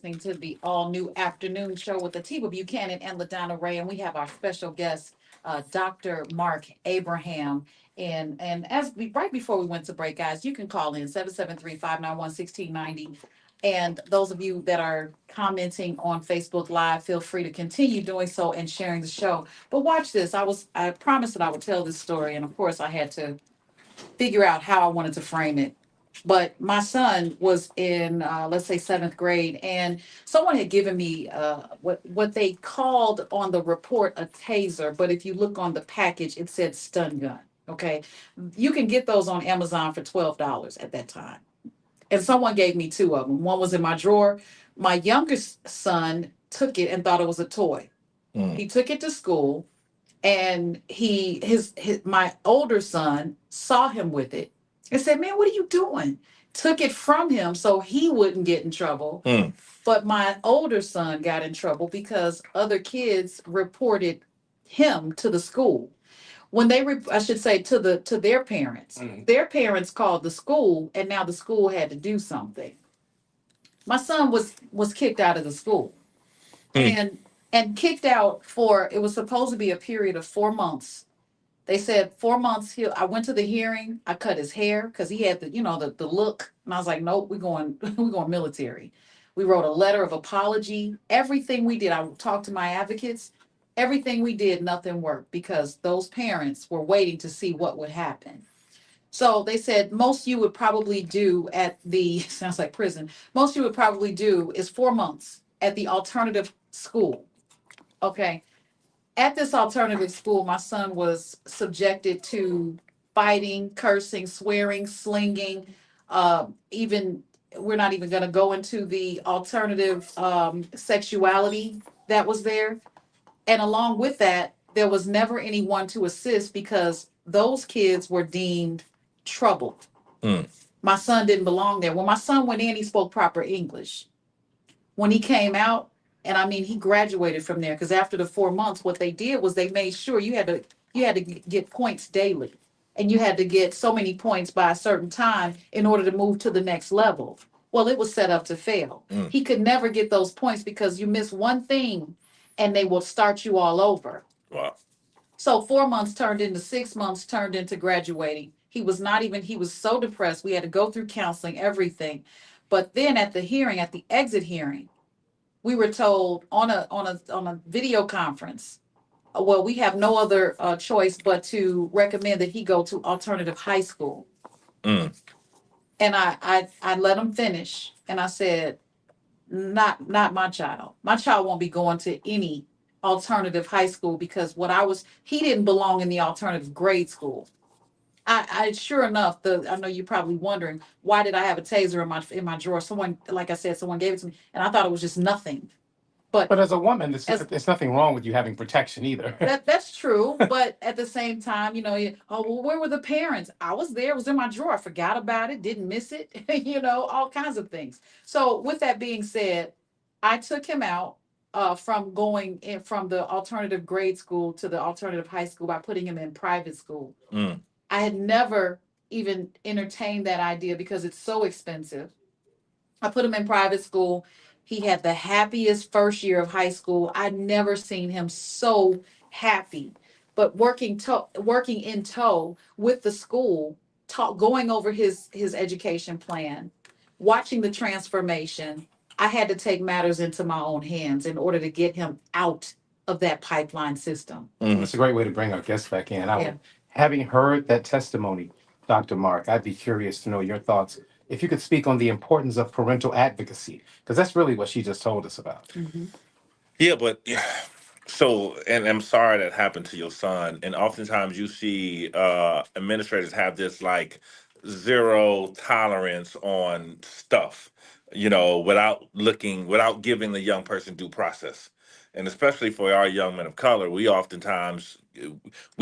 listening to the all new afternoon show with Atiba Buchanan and LaDonna Ray. And we have our special guest, Dr. Mark Abraham. And as we right before we went to break, guys, you can call in 773-591-1690. And those of you that are commenting on Facebook Live, feel free to continue doing so and sharing the show. But watch this. I promised that I would tell this story, and of course I had to figure out how I wanted to frame it. But my son was in, let's say, seventh grade, and someone had given me what they called on the report a taser. But if you look on the package, it said stun gun. Okay, you can get those on Amazon for $12 at that time. And someone gave me two of them. One was in my drawer. My youngest son took it and thought it was a toy. He took it to school, and his my older son saw him with it and said, "Man, what are you doing?" Took it from him so he wouldn't get in trouble. But my older son got in trouble because other kids reported him to the school. When I should say, to their parents. Their parents called the school, and now the school had to do something. My son was kicked out of the school, and kicked out for, it was supposed to be a period of 4 months. They said 4 months. I went to the hearing. I cut his hair because he had the look, and I was like, nope, we're going we're going military. We wrote a letter of apology. Everything we did, I talked to my advocates. Everything we did, nothing worked because those parents were waiting to see what would happen. So they said most you would probably do at the sounds like prison. Most you would probably do is 4 months at the alternative school. Okay. At this alternative school, my son was subjected to fighting, cursing, swearing, slinging. Even we're not even going to go into the alternative sexuality that was there. And along with that, there was never anyone to assist because those kids were deemed troubled. My son didn't belong there. When my son went in, he spoke proper English. When he came out, and I mean, he graduated from there because after the 4 months, what they did was they made sure you had to get points daily, and you had to get so many points by a certain time in order to move to the next level. Well, it was set up to fail. He could never get those points because you miss one thing, and they will start you all over. Wow. So 4 months turned into 6 months, turned into graduating. He was so depressed. We had to go through counseling, everything. But then at the hearing, at the exit hearing, we were told on a video conference, well, we have no other choice but to recommend that he go to alternative high school. Mm. And I let him finish, and I said, not my child. My child won't be going to any alternative high school because he didn't belong in the alternative grade school. I sure enough, I know you're probably wondering why did I have a taser in my drawer? Someone, like I said, someone gave it to me, and I thought it was just nothing. But as a woman, As there's nothing wrong with you having protection either. that's true, but at the same time, oh well, where were the parents? I was there, it was in my drawer. I forgot about it, didn't miss it, all kinds of things. So with that being said, I took him out from going in from the alternative grade school to the alternative high school by putting him in private school. I had never even entertained that idea because it's so expensive. I put him in private school. He had the happiest first year of high school. I'd never seen him so happy. But working in tow with the school, going over his education plan, watching the transformation, I had to take matters into my own hands in order to get him out of that pipeline system. That's a great way to bring our guests back in. Yeah. Having heard that testimony, Dr. Mark, I'd be curious to know your thoughts. If you could speak on the importance of parental advocacy, because that's really what she just told us about. Mm-hmm. Yeah, but so, and I'm sorry that happened to your son. And oftentimes you see administrators have this like zero tolerance on stuff, without giving the young person due process. And especially for our young men of color, we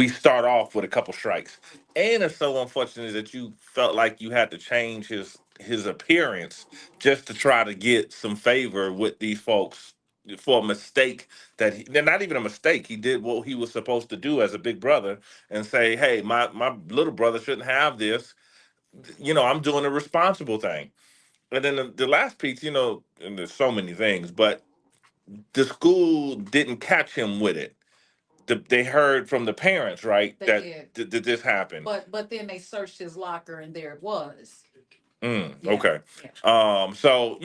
start off with a couple strikes. And it's so unfortunate that you felt like you had to change his appearance just to try to get some favor with these folks for a mistake they're not even a mistake. He did what he was supposed to do as a big brother and say, hey, my little brother shouldn't have this. I'm doing a responsible thing. And then the last piece, and there's so many things, but the school didn't catch him with it. They heard from the parents, right, They that did. that this happened. But then they searched his locker and there it was. Yeah. Okay. Yeah. So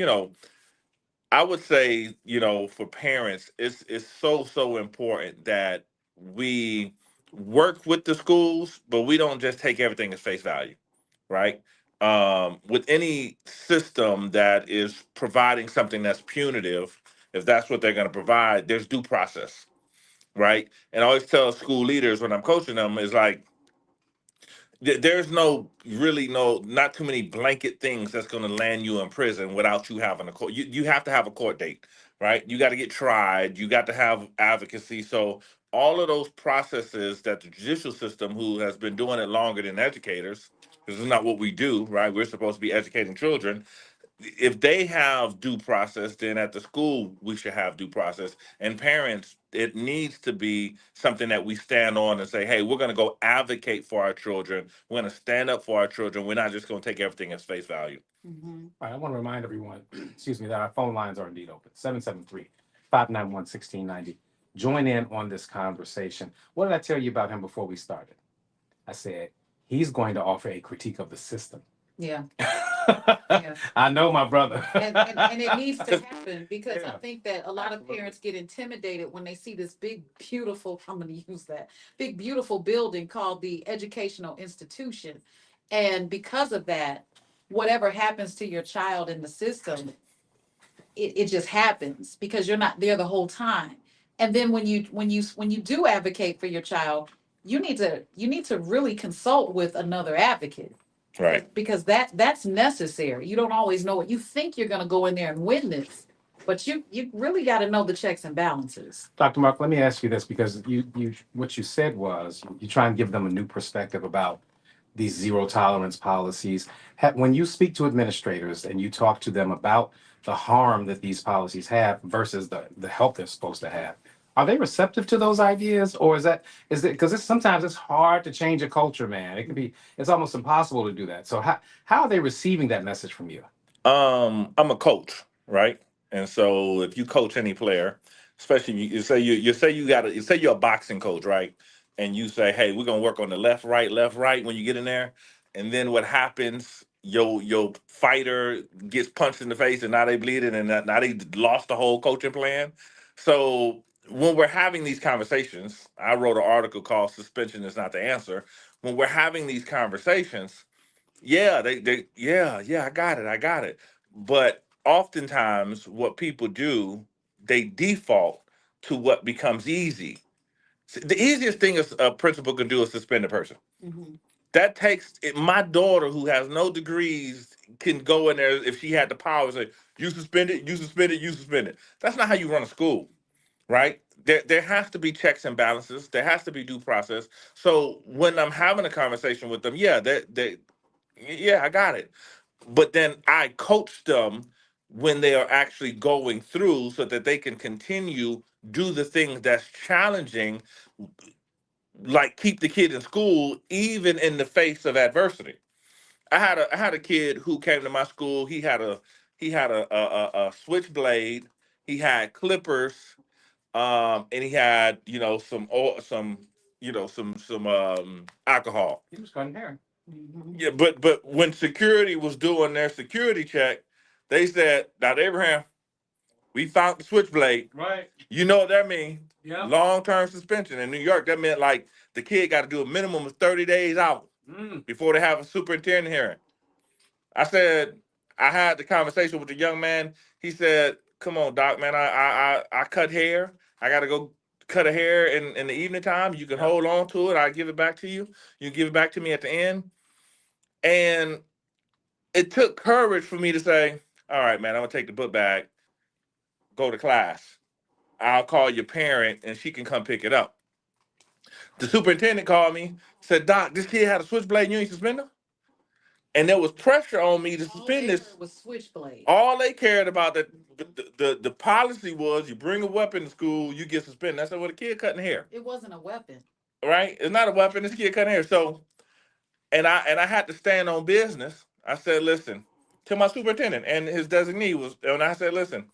I would say, for parents, it's so important that we work with the schools, but we don't just take everything as face value, right? With any system that is providing something that's punitive, if that's what they're going to provide, there's due process, right? And I always tell school leaders when I'm coaching them is like, there's not too many blanket things that's going to land you in prison without you having a court. You have to have a court date, right? You got to get tried. You got to have advocacy. So all of those processes that the judicial system, who has been doing it longer than educators, because it's not what we do, right? We're supposed to be educating children. If they have due process, then at the school we should have due process. And parents, it needs to be something that we stand on and say, hey, we're going to go advocate for our children. We're going to stand up for our children. We're not just going to take everything as face value. Mm-hmm. All right, I want to remind everyone, excuse me, that our phone lines are indeed open. 773-591-1690. Join in on this conversation. What did I tell you about him before we started? I said, he's going to offer a critique of the system. Yeah. Yeah. I know my brother. And it needs to happen because I Yeah. think that a lot of parents get intimidated when they see this big, beautiful, I'm going to use that big, beautiful building called the educational institution. And because of that, whatever happens to your child in the system, it just happens because you're not there the whole time. And then when you do advocate for your child, you need to really consult with another advocate. Right. Because that's necessary. You don't always know what you think you're going to go in there and win this, but you really got to know the checks and balances. Dr. Mark, let me ask you this because you what you said was you try and give them a new perspective about these zero tolerance policies. When you speak to administrators and you talk to them about the harm that these policies have versus the help they're supposed to have, are they receptive to those ideas, or is it because sometimes it's hard to change a culture, man? It's almost impossible to do that. So how are they receiving that message from you? I'm a coach, right? And so if you coach any player, especially you say you're a boxing coach, right? And you say, hey, we're gonna work on the left, right when you get in there. And then what happens? Your fighter gets punched in the face and now they bleeding and now they lost the whole coaching plan. So when we're having these conversations, I wrote an article called Suspension is Not the Answer. When we're having these conversations, yeah, I got it. But oftentimes, what people do, they default to what becomes easy. The easiest thing a principal can do is suspend a person. Mm-hmm. That takes it. My daughter, who has no degrees, can go in there if she had the power and say, "You suspend it, you suspend it, you suspend it." That's not how you run a school, right? There has to be checks and balances. There has to be due process. So when I'm having a conversation with them, yeah, I got it. But then I coach them when they are actually going through so that they can continue do the things that's challenging, like keep the kid in school even in the face of adversity. I had a kid who came to my school. He had a switchblade. He had clippers, and he had some alcohol. He was cutting hair. Mm-hmm. Yeah, but when security was doing their security check, they said, "Dr. Abraham, we found the switchblade." Right. You know what that means? Yeah. Long-term suspension. In New York, that meant like the kid got to do a minimum of 30 days out before they have a superintendent hearing. I said, I had the conversation with the young man. He said, "Come on, doc, man, I cut hair. I got to go cut a hair in the evening time. You can hold on to it. I give it back to you. You give it back to me at the end." And it took courage for me to say, "All right, man, I'm gonna take the book bag, go to class. I'll call your parent and she can come pick it up." The superintendent called me, said, "Doc, this kid had a switchblade and you ain't suspend him?" And there was pressure on me to All suspend they this. heard was switchblade. All they cared about the policy was you bring a weapon to school, you get suspended. That's what a kid cutting hair, It wasn't a weapon. right? It's not a weapon. This kid cutting hair. So, and I had to stand on business. I said, "Listen, to my superintendent and his designee was, and I said, listen,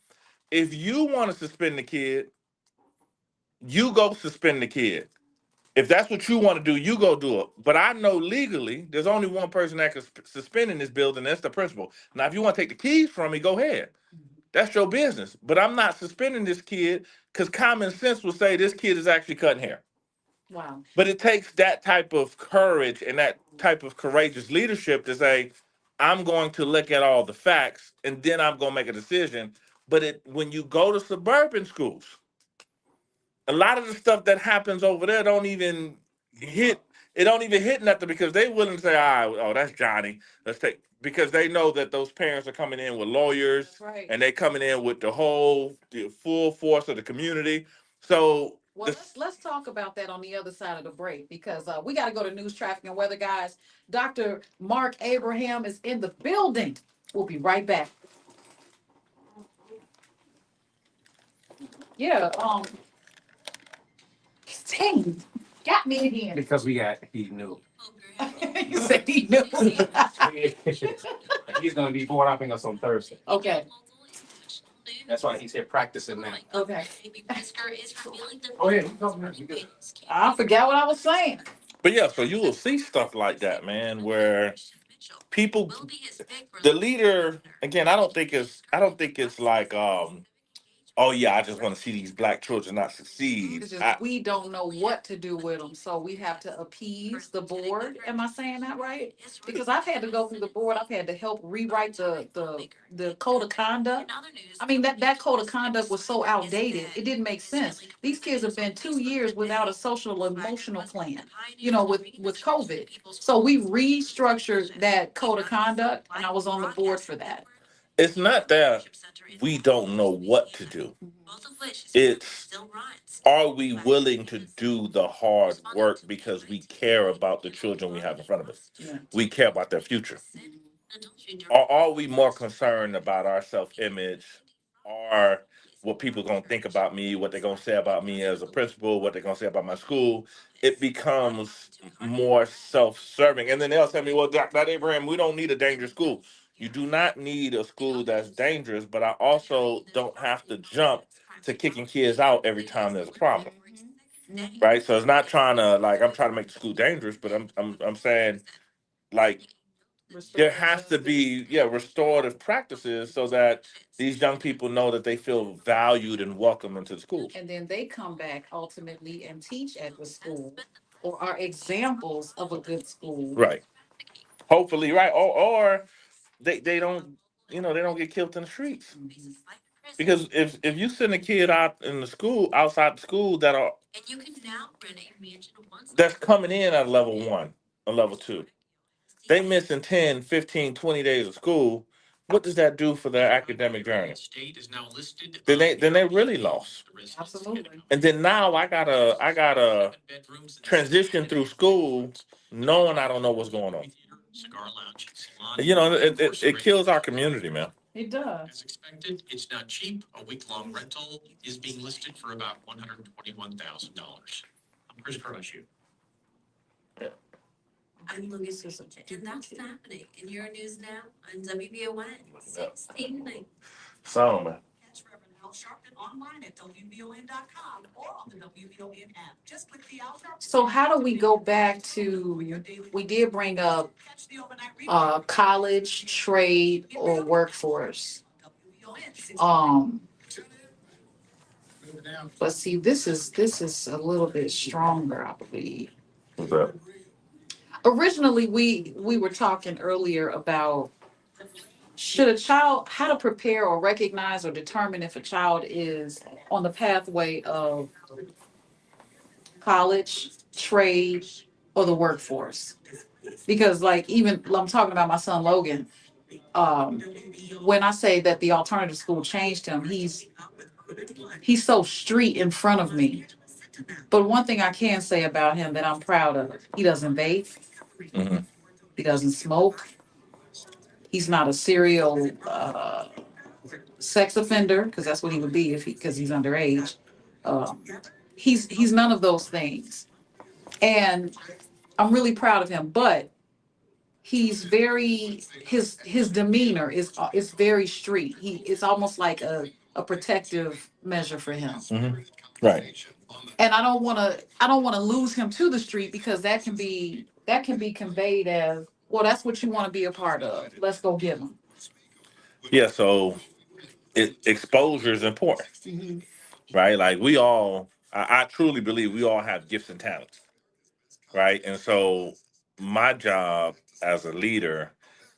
if you want to suspend the kid, you go suspend the kid. If that's what you want to do, you go do it. But I know legally, there's only one person that can suspend in this building. That's the principal. Now, if you want to take the keys from me, go ahead. That's your business. But I'm not suspending this kid because common sense will say this kid is actually cutting hair. Wow. But it takes that type of courage and that type of courageous leadership to say, I'm going to look at all the facts and then I'm going to make a decision. But when you go to suburban schools, a lot of the stuff that happens over there don't even hit. It don't even hit nothing because they willing to say, oh, that's Johnny. Let's take because they know that those parents are coming in with lawyers Right. and they coming in with the full force of the community. So Well, let's talk about that on the other side of the break because we got to go to news, traffic, and weather, guys. Dr. Mark Abraham is in the building. We'll be right back. Yeah. Dang, got me again. Because he knew. You said he knew. He's gonna be board hopping us on Thursday. Okay. That's why he's here practicing now. Okay. Oh yeah, you good. I forgot what I was saying. But yeah, so you will see stuff like that, man, where people, the leader, again, I don't think it's like, oh yeah, I just want to see these black children not succeed. It's just we don't know what to do with them, so we have to appease the board. Am I saying that right? Because I've had to go through the board. I've had to help rewrite the code of conduct. I mean that code of conduct was so outdated. It didn't make sense. These kids have been 2 years without a social emotional plan. With COVID. So we restructured that code of conduct, and I was on the board for that. It's not that we don't know what to do. It's are we willing to do the hard work because we care about the children we have in front of us? Yeah. We care about their future. Or are we more concerned about our self-image or what people gonna think about me, what they're gonna say about me as a principal, what they're gonna say about my school? It becomes more self-serving. And then they'll tell me, well, Dr. Abraham, we don't need a dangerous school. You do not need a school that's dangerous, but I also don't have to jump to kicking kids out every time there's a problem. Right? So it's not trying to I'm trying to make the school dangerous, but I'm saying like there has to be restorative practices so that these young people know that they feel valued and welcome into the school. And then they come back ultimately and teach at the school or are examples of a good school. Right. Hopefully, right. Or they don't they don't get killed in the streets. Because if you send a kid out in the school, outside the school that's coming in at level 1 or level 2, they missing 10, 15, 20 days of school, what does that do for their academic journey? Then they really lost. Absolutely. And then now I gotta transition through school knowing I don't know what's going on. It kills our community, man. It does. As expected, it's not cheap. A week-long rental is being listed for about $121,000. I'm Chris Carlucci. I'm Louise Susan, and that's happening in your news now on WBON 16. So, man. Catch Reverend Al Sharpton online at WBON.com or on the WBON app. Just click the Al Sharpton. So how do we go back to, we did bring up college, trade, or workforce. But see, this is a little bit stronger, I believe. What's that? Originally, we were talking earlier about how to prepare or recognize or determine if a child is on the pathway of college, trade, or the workforce. Because even I'm talking about my son Logan, when I say that the alternative school changed him, he's so street in front of me. But one thing I can say about him that I'm proud of, he doesn't vape. Mm-hmm. He doesn't smoke. He's not a serial sex offender, because that's what he would be because he's underage. He's none of those things. And I'm really proud of him, but he's very his demeanor is very street. It's almost like a protective measure for him. Right. And I don't want to lose him to the street because that can be conveyed as, well, that's what you want to be a part of. Let's go get him. Yeah. So exposure is important, right? Like I truly believe we all have gifts and talents, right? And so my job as a leader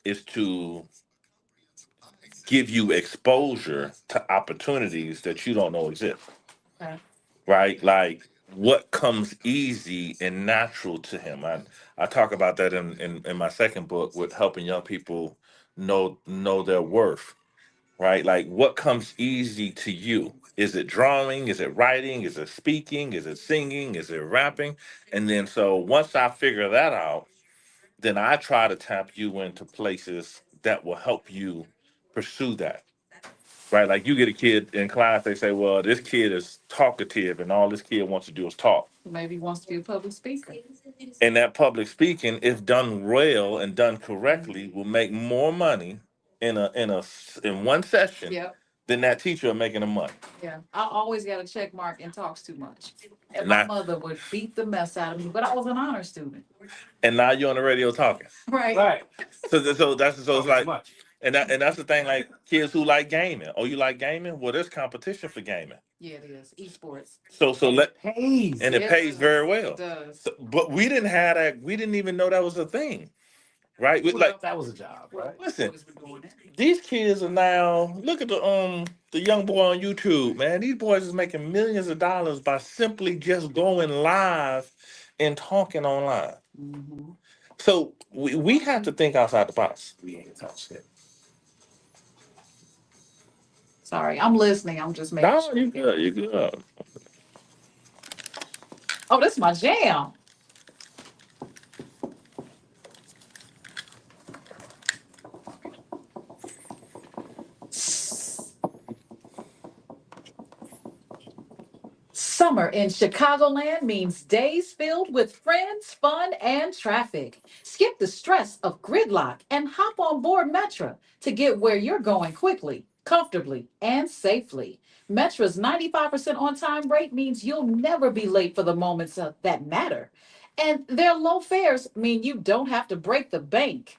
is to give you exposure to opportunities that you don't know exist, Okay. right? Like what comes easy and natural to him. I talk about that in my second book with helping young people know their worth, right? Like what comes easy to you? Is it drawing? Is it writing? Is it speaking? Is it singing? Is it rapping? And then so once I figure that out, then I try to tap you into places that will help you pursue that. Right? Like you get a kid in class, they say, well, this kid is talkative and all this kid wants to do is talk. Maybe he wants to be a public speaker. And that public speaking, if done well and done correctly, will make more money in one session Yep. than that teacher making the money. Yeah. I always got a check mark and talks too much. And And my I, mother would beat the mess out of me, but I was an honor student. and now you're on the radio talking. Right. Right. So it's like, Much. and that's the thing. Like kids who like gaming. Oh, you like gaming? Well, there's competition for gaming. Yeah, it is. Esports. So let Pays. and it Yes, pays very well. It does. So, but we didn't have that. We didn't even know that was a thing, right? Who Like, thought that was a job, right? listen, Always been doing it. these kids are now. Look at the young boy on YouTube, man. These boys is making millions of dollars by simply just going live and talking online. Mhm. So we have to think outside the box. We ain't touched it. Sorry, I'm listening. I'm just making No, sure. you good. You good. Oh, that's my jam. Summer in Chicagoland means days filled with friends, fun, and traffic. Skip the stress of gridlock and hop on board Metra to get where you're going quickly, comfortably, and safely. Metra's 95% on time rate means you'll never be late for the moments that matter. And their low fares mean you don't have to break the bank.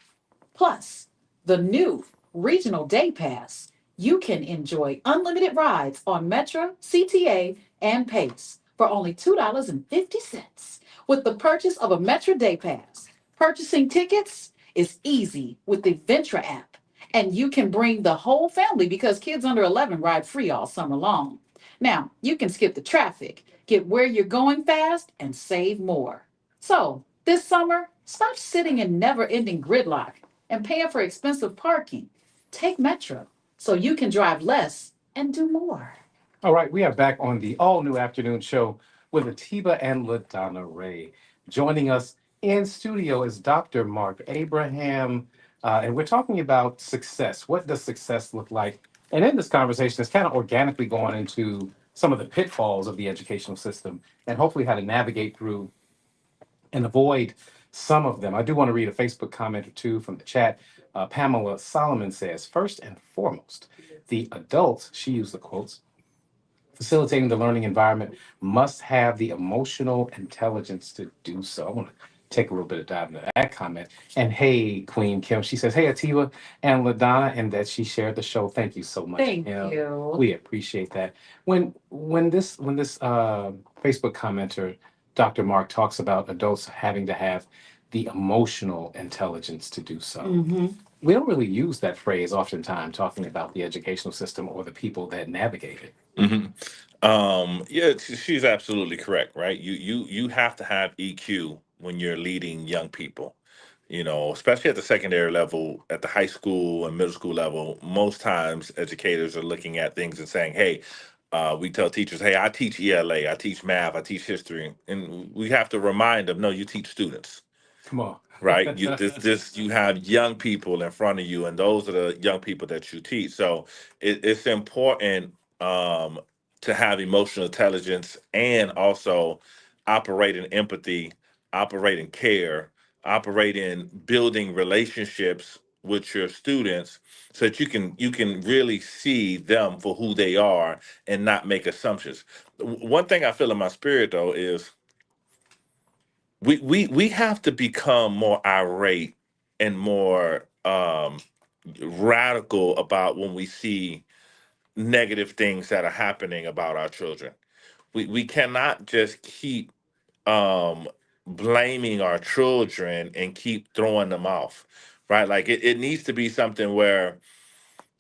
Plus, the new regional day pass. You can enjoy unlimited rides on Metro, CTA, and Pace for only $2.50 with the purchase of a Metro Day Pass. Purchasing tickets is easy with the Ventra app, and you can bring the whole family because kids under 11 ride free all summer long. Now, you can skip the traffic, get where you're going fast, and save more. So, this summer, stop sitting in never ending gridlock and paying for expensive parking. Take Metro so you can drive less and do more. All right, we are back on the all-new afternoon show with Atiba and LaDonna Ray. Joining us in studio is Dr. Mark Abraham, and we're talking about success. What does success look like? And in this conversation, it's kind of organically going into some of the pitfalls of the educational system and hopefully how to navigate through and avoid some of them. I do want to read a Facebook comment or two from the chat. Pamela Solomon says, first and foremost, the adults, she used the quotes, facilitating the learning environment must have the emotional intelligence to do so. I want to take a little bit of dive into that comment. And hey, Queen Kim, she says, hey, Atiba and LaDonna, and that she shared the show. Thank you so much. Thank Kim. you. We appreciate that. When this Facebook commenter, Dr. Mark, talks about adults having to have the emotional intelligence to do so, Mhm. we don't really use that phrase oftentimes talking about the educational system or the people that navigate it. Hmm. Yeah, she's absolutely correct, right? You have to have EQ when you're leading young people. You know, especially at the secondary level, at the high school and middle school level, most times educators are looking at things and saying, "Hey, we tell teachers, hey, I teach ELA, I teach math, I teach history," and we have to remind them, no, you teach students. Come on. Right, you have young people in front of you, and those are the young people that you teach. So it's important to have emotional intelligence and also operate in empathy, operate in care, operate in building relationships with your students so that you can really see them for who they are and not make assumptions. One thing I feel in my spirit though is we have to become more irate and more radical about when we see negative things that are happening about our children. We cannot just keep blaming our children and keep throwing them off, right? Like it needs to be something where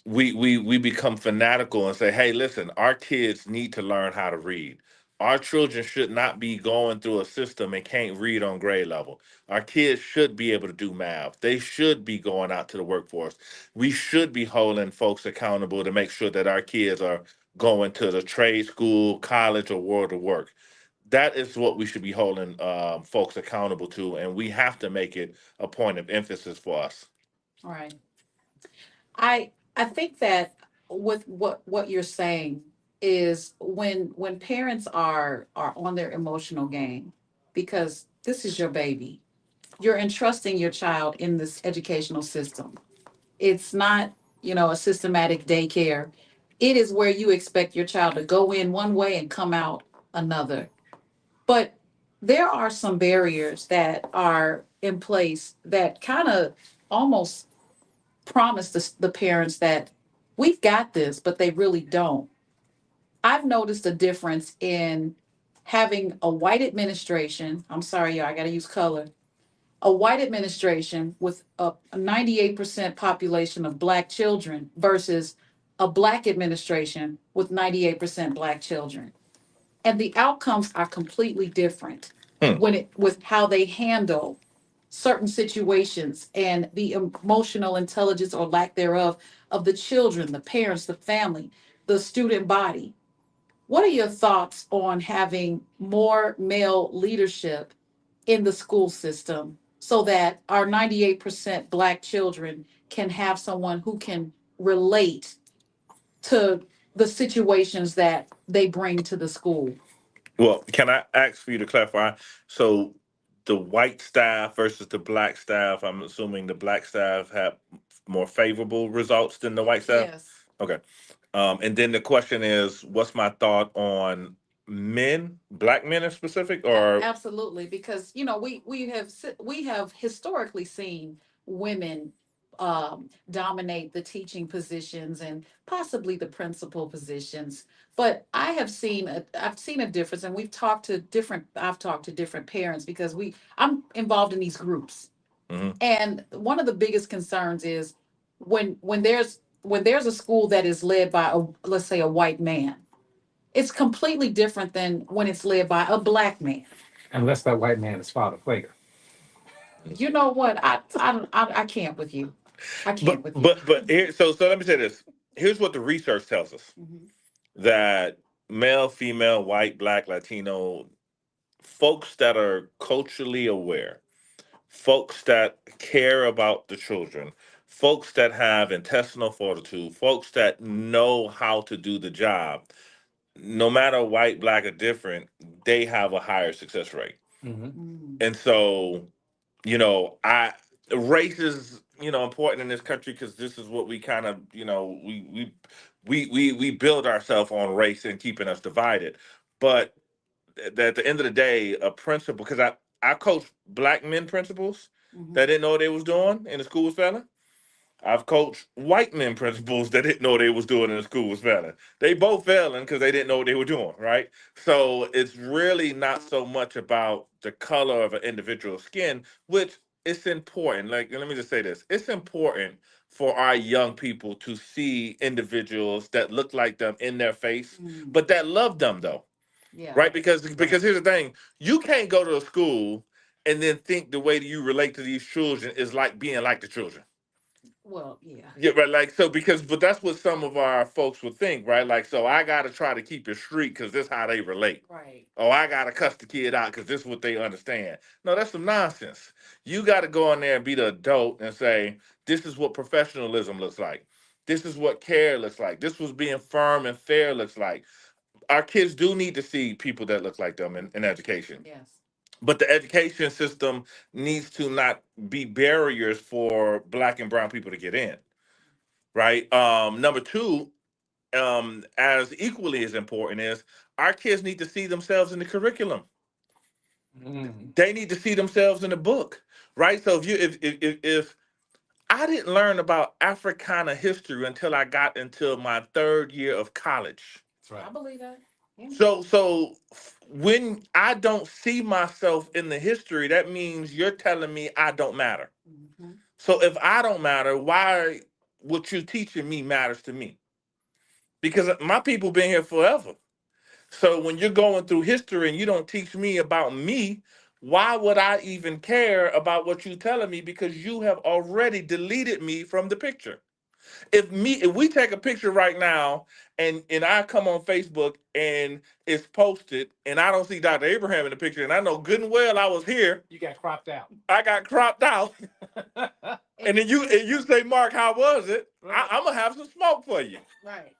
we become fanatical and say, hey, listen, our kids need to learn how to read. Our children should not be going through a system and can't read on grade level. Our kids should be able to do math. They should be going out to the workforce. We should be holding folks accountable to make sure that our kids are going to the trade school, college, or world of work. That is what we should be holding folks accountable to, and we have to make it a point of emphasis for us. Right. I think that with what you're saying is when parents are on their emotional game, because this is your baby. You're entrusting your child in this educational system. It's not, a systematic daycare. It is where you expect your child to go in one way and come out another. But there are some barriers that are in place that kind of almost promise the parents that we've got this, but they really don't. I've noticed a difference in having a white administration. I'm sorry, y'all, I got to use color. A white administration with a 98% population of Black children versus a Black administration with 98% Black children. And the outcomes are completely different Hmm. when it with how they handle certain situations and the emotional intelligence or lack thereof of the children, the parents, the family, the student body. What are your thoughts on having more male leadership in the school system so that our 98% Black children can have someone who can relate to the situations that they bring to the school? Well, can I ask for you to clarify? So the white staff versus the black staff, I'm assuming the black staff have more favorable results than the white staff? Yes. Okay. And then the question is, what's my thought on men, black men in specific, or Absolutely, because we have historically seen women dominate the teaching positions and possibly the principal positions. But I've seen a difference, and I've talked to different parents because I'm involved in these groups, Mhm. and one of the biggest concerns is when there's a school that is led by let's say a white man. It's completely different than when it's led by a Black man. Unless that white man is Father Flagger. You know what? I can't with you. I can't but with you. but here, so let me say this. Here's what the research tells us: Mhm. that male, female, white, black, Latino folks that are culturally aware, folks that care about the children, folks that have intestinal fortitude, folks that know how to do the job, no matter white, black, or different, they have a higher success rate. Mm-hmm. Mm. And so, I race is important in this country because this is what we kind of we build ourselves on race and keeping us divided. But at the end of the day, a principal, because I coach black men principals Mhm. that didn't know what they was doing in the school was failing. I've coached white men principals that didn't know what they was doing in the school was failing. They both failing because they didn't know what they were doing, right? So it's really not so much about the color of an individual's skin, which it's important. Like, let me just say this: it's important for our young people to see individuals that look like them in their face, Mm. but that love them though, Yeah. right? Because here's the thing: you can't go to a school and then think the way that you relate to these children is like being like the children. Well, yeah. Yeah, right. Like so, but that's what some of our folks would think, right? Like, so I gotta try to keep it street because this how they relate. Right. Oh, I gotta cuss the kid out because this is what they understand. No, that's some nonsense. You got to go in there and be the adult and say, this is what professionalism looks like. This is what care looks like. This was being firm and fair looks like. Our kids do need to see people that look like them in education. Yes. but the education system needs to not be barriers for Black and brown people to get in, right? Number two, as equally as important is our kids need to see themselves in the curriculum. They need to see themselves in the book, right? So if I didn't learn about Africana history until I got into my third year of college. That's right. I believe that. Yeah. So when I don't see myself in the history, that means you're telling me I don't matter. Mhm. So if I don't matter, why what you're teaching me matters to me? Because my people been here forever. So when you're going through history and you don't teach me about me, why would I even care about what you're telling me? Because you have already deleted me from the picture. If we take a picture right now and I come on Facebook and it's posted and I don't see Dr. Abraham in the picture and I know good and well I was here, You got cropped out. I got cropped out, and then you say, Mark, how was it? I'm gonna have some smoke for you. Right.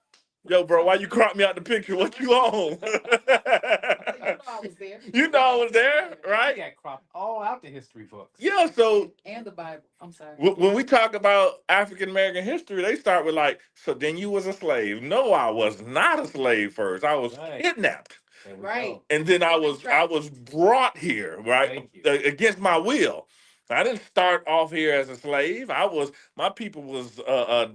Yo, bro, why you crop me out the picture? What you on? You know I was there. You know I was there, I right? got cropped all out the history books. Yeah, so And the Bible. I'm sorry. when we talk about African American history, they start with like, so then you was a slave. No, I was not a slave first. I was Right. kidnapped. There we Right. go. And then I was brought here, right? Thank you. Against my will. I didn't start off here as a slave. My people was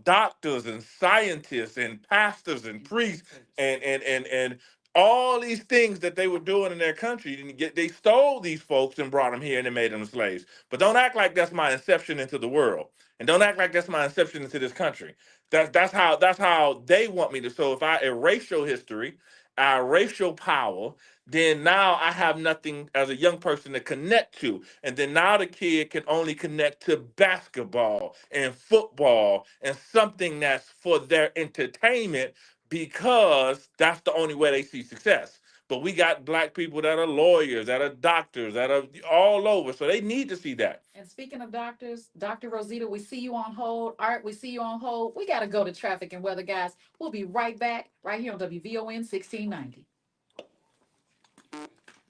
doctors and scientists and pastors and priests and all these things that they were doing in their country. And they stole these folks and brought them here and they made them slaves. But don't act like that's my inception into the world, and don't act like that's my inception into this country. That's how they want me to. So if I erase your history, I erase your power, then now I have nothing as a young person to connect to. And then now the kid can only connect to basketball and football and something that's for their entertainment because that's the only way they see success. But we got Black people that are lawyers, that are doctors, that are all over. So they need to see that. And speaking of doctors, Dr. Rosita, we see you on hold. Art, we see you on hold. We got to go to traffic and weather, guys. We'll be right back right here on WVON 1690.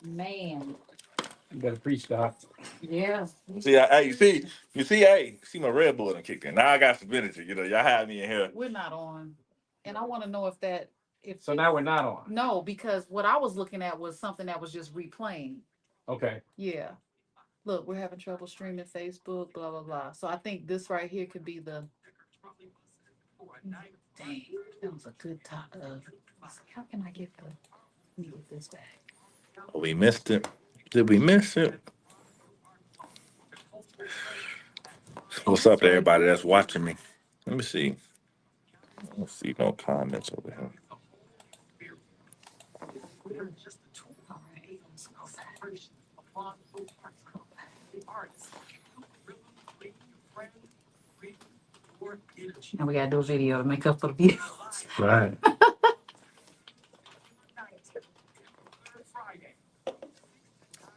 Man. You better preach, Doc. Yeah. See, you see my Red Bull done kicked in. Now I got some energy. You know, y'all have me in here. We're not on. And I want to know if So now we're not on. no, because what I was looking at was something that was just replaying. Okay. Yeah. Look, we're having trouble streaming Facebook, blah, blah, blah. So I think this right here could be the. Dang, that was a good top. How can I get let me get this back? Oh, we missed it. Did we miss it? What's up to everybody that's watching me? Let me see. I don't see no comments over here. All right, let's go back. Now we gotta do a video to make up for the views. Right.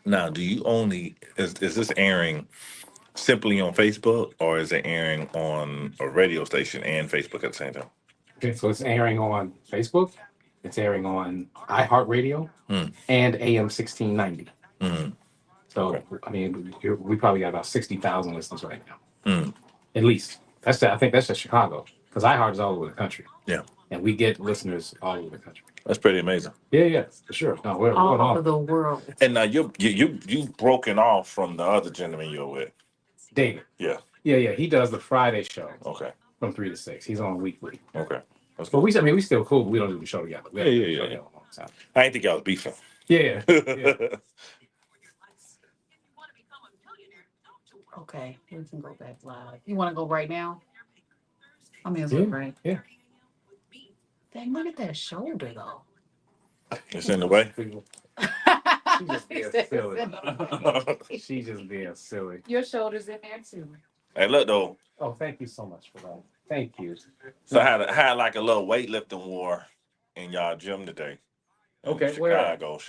Now, do you only is this airing simply on Facebook or is it airing on a radio station and Facebook at the same time? Okay, so it's airing on Facebook. It's airing on iHeartRadio and AM 1690. Mm. So I mean, we probably got about 60,000 listeners right now, Mm. at least. I think that's just Chicago, because iHeart is all over the country. Yeah. And we get listeners all over the country. That's pretty amazing. Yeah, for sure. No, we're All going over on. the world. And now you've broken off from the other gentleman you're with. David. Yeah. Yeah. He does the Friday show Okay. from 3 to 6. He's on weekly. Okay. That's But cool. we still cool. But we don't do the show together. We haven't Yeah, done the yeah, show yeah. together in a long time. I ain't think y'all was beefing. Yeah. Okay, we can go back live. You want to go right now? I mean, it's right. Yeah. Dang, look at that shoulder though. It's in the way. She just being silly. She just being silly. Your shoulder's in there too. Hey, look though. Oh, thank you so much for that. Thank you. So I had like a little weightlifting war in y'all gym today. In Okay, where at? Chicago.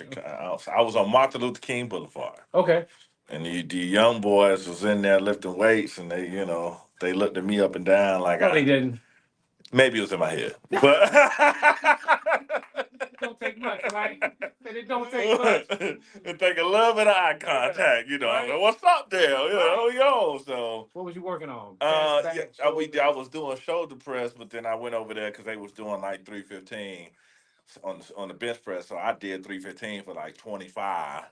I was on Martin Luther King Boulevard. Okay. And the young boys was in there lifting weights, and they looked at me up and down like No, they didn't. maybe it was in my head, but Don't take much, right? Said it don't take much. It take a little bit of eye contact, you know. I'm like, what's up there? You know, yo. So What was you working on? yeah, Chest, back, I was doing shoulder press, but then I went over there because they was doing like 315 on the bench press. So I did 315 for like 25.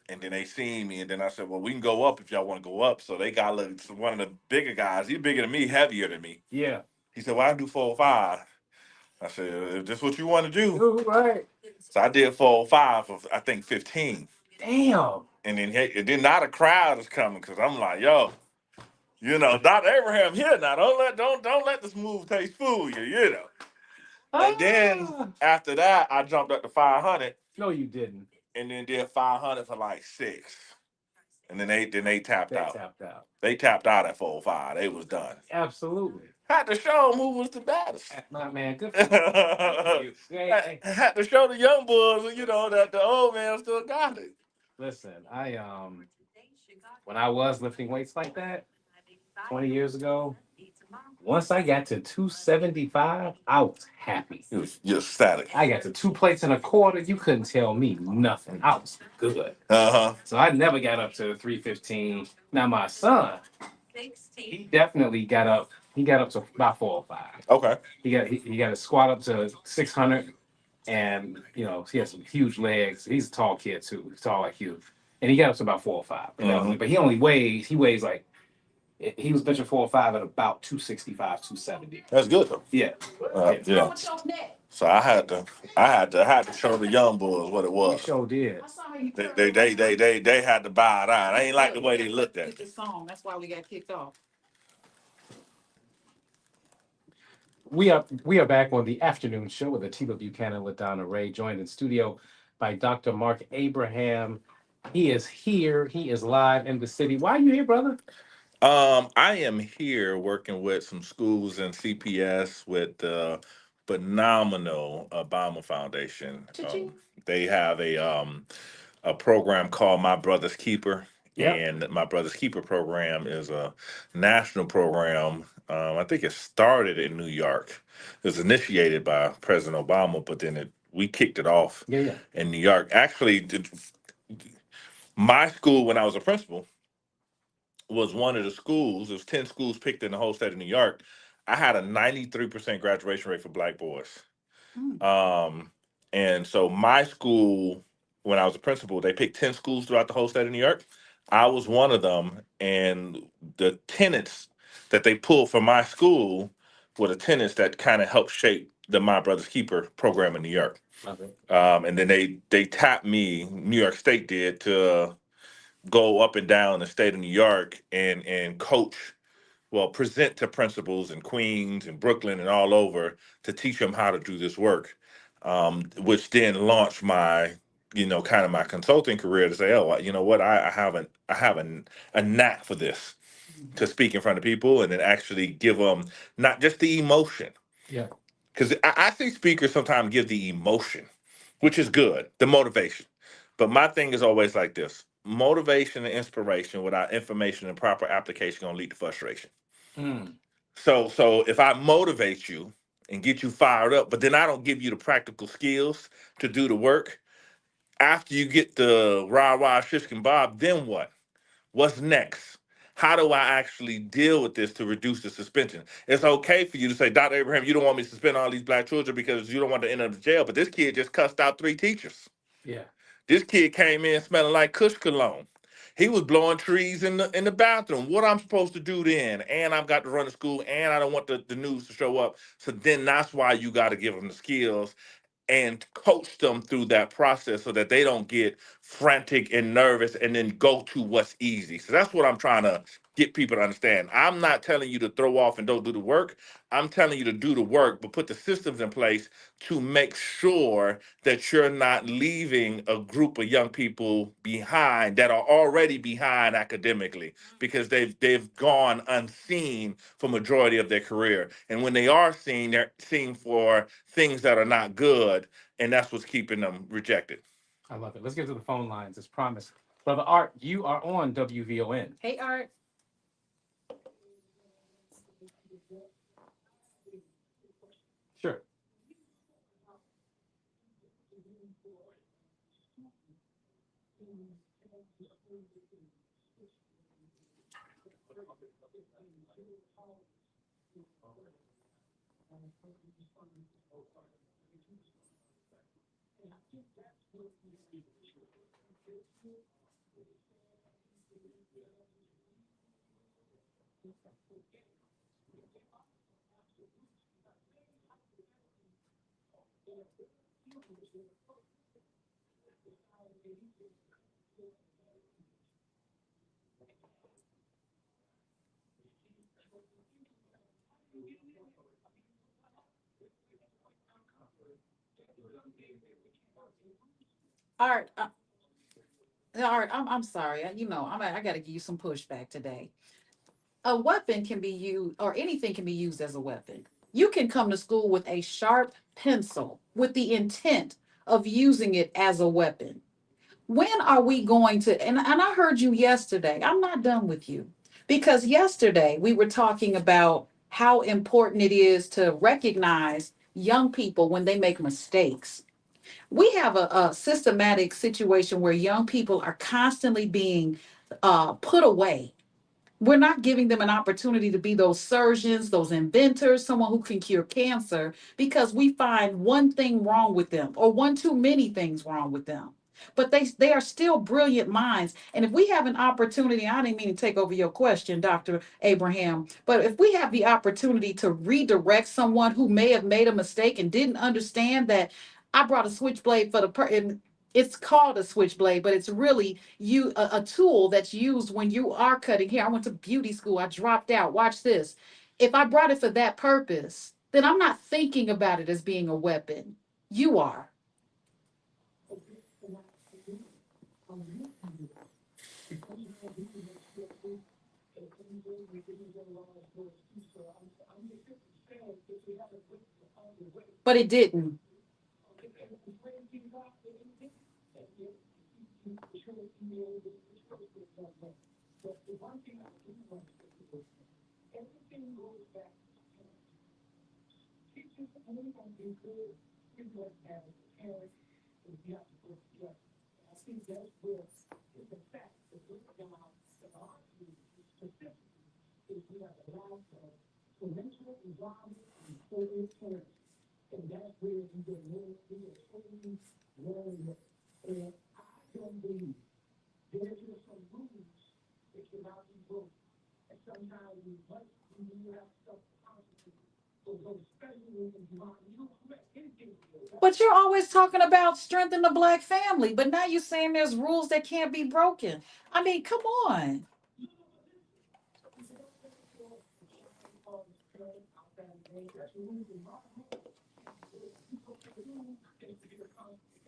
And then they seen me, and then I said, "Well, we can go up if y'all want to go up." So they got one of the bigger guys. He's bigger than me, heavier than me. Yeah. He said, "Well, I do 405." I said, "If this what you want to do." Ooh, right. So I did 405 for I think 15, Damn. and then now the crowd is coming because I'm like, "Yo, you know, Dr. Abraham here now. Don't let this move taste fool you, you know." And then Ah. after that, I jumped up to 500, No, you didn't. and then did 500 for like 6, and then they tapped They out. tapped out. They tapped out at 405. They was done. Absolutely. Had to show them who was the baddest. My man, good for you. Good for you. Hey, hey. Had to show the young boys, you know, that the old man still got it. Listen, when I was lifting weights like that 20 years ago, once I got to 275, I was happy. It was just static. I got to 2 plates and a quarter. You couldn't tell me nothing. I was good. Uh-huh. So I never got up to 315. Now my son, he definitely got up. He got up to about 405. Okay. He got a squat up to 600, and he has some huge legs. He's a tall kid too. He's tall like you, and he got up to about 405. Mhm. But he weighs like he was benching 405 at about 265, 270. That's good though. Yeah, Yeah. What's your neck? So I had to show the young boys what it he was. sure did. I saw how you They had to buy it out. I ain't like the way they looked at Get it. the song. That's why we got kicked off. We are back on the afternoon show with Atiba Buchanan, LaDonna Ray, joined in studio by Dr. Mark Abraham. He is here. He is live in the city. Why are you here, brother? I am here working with some schools and CPS with the phenomenal Obama Foundation. Cha-ching. They have a program called My Brother's Keeper. Yeah. And My Brother's Keeper program is a national program. I think it started in New York. It was initiated by President Obama, but then we kicked it off Yeah. in New York. Actually, my school, when I was a principal, was one of the schools. There was 10 schools picked in the whole state of New York. I had a 93% graduation rate for black boys. Mm. And so my school, when I was a principal, they picked 10 schools throughout the whole state of New York. I was one of them. And the tenets that they pulled from my school were the tenets that kind of helped shape the My Brother's Keeper program in New York. Okay. And then they tapped me, New York State did, to go up and down the state of New York and coach, well, present to principals in Queens and Brooklyn and all over to teach them how to do this work, which then launched my, kind of my consulting career to say, oh, you know what, I have a knack for this, to speak in front of people and then actually give them not just the emotion. Yeah. Because I see speakers sometimes give the emotion, which is good, the motivation. But my thing is always like this: motivation and inspiration without information and proper application gonna lead to frustration. Mm. So if I motivate you and get you fired up, but then I don't give you the practical skills to do the work, after you get the rah rah shish and bob, then what? What's next? How do I actually deal with this to reduce the suspension? It's okay for you to say, Dr. Abraham, you don't want me to suspend all these black children because you don't want to end up in jail. But this kid just cussed out 3 teachers. Yeah. This kid came in smelling like Kush cologne. He was blowing trees in the bathroom. What I'm supposed to do then? And I've got to run to school, and I don't want the news to show up. So then that's why you got to give them the skills and coach them through that process so that they don't get frantic and nervous and then go to what's easy. So that's what I'm trying to get people to understand. I'm not telling you to throw off and don't do the work. I'm telling you to do the work, but put the systems in place to make sure that you're not leaving a group of young people behind that are already behind academically because they've gone unseen for majority of their career. And when they are seen, they're seen for things that are not good, and that's what's keeping them rejected. I love it. Let's get to the phone lines as promised. Brother Art, you are on WVON. Hey, Art. Sure. All right, all right. I'm sorry. I got to give you some pushback today. A weapon can be used, or anything can be used as a weapon. You can come to school with a sharp pencil with the intent of using it as a weapon. When are we going to, and I heard you yesterday, I'm not done with you. Because yesterday we were talking about how important it is to recognize young people when they make mistakes. We have a systematic situation where young people are constantly being put away. We're not giving them an opportunity to be those surgeons, those inventors, someone who can cure cancer, because we find one thing wrong with them or one too many things wrong with them. But they are still brilliant minds. And if we have an opportunity, I didn't mean to take over your question, Dr. Abraham, but if we have the opportunity to redirect someone who may have made a mistake and didn't understand that I brought a switchblade for the and it's called a switchblade, but it's really a tool that's used when you are cutting hair. I went to beauty school. I dropped out. Watch this. If I brought it for that purpose, then I'm not thinking about it as being a weapon. You are. But it didn't. But you're always talking about strengthening the black family, but now you're saying there's rules that can't be broken. I mean, come on.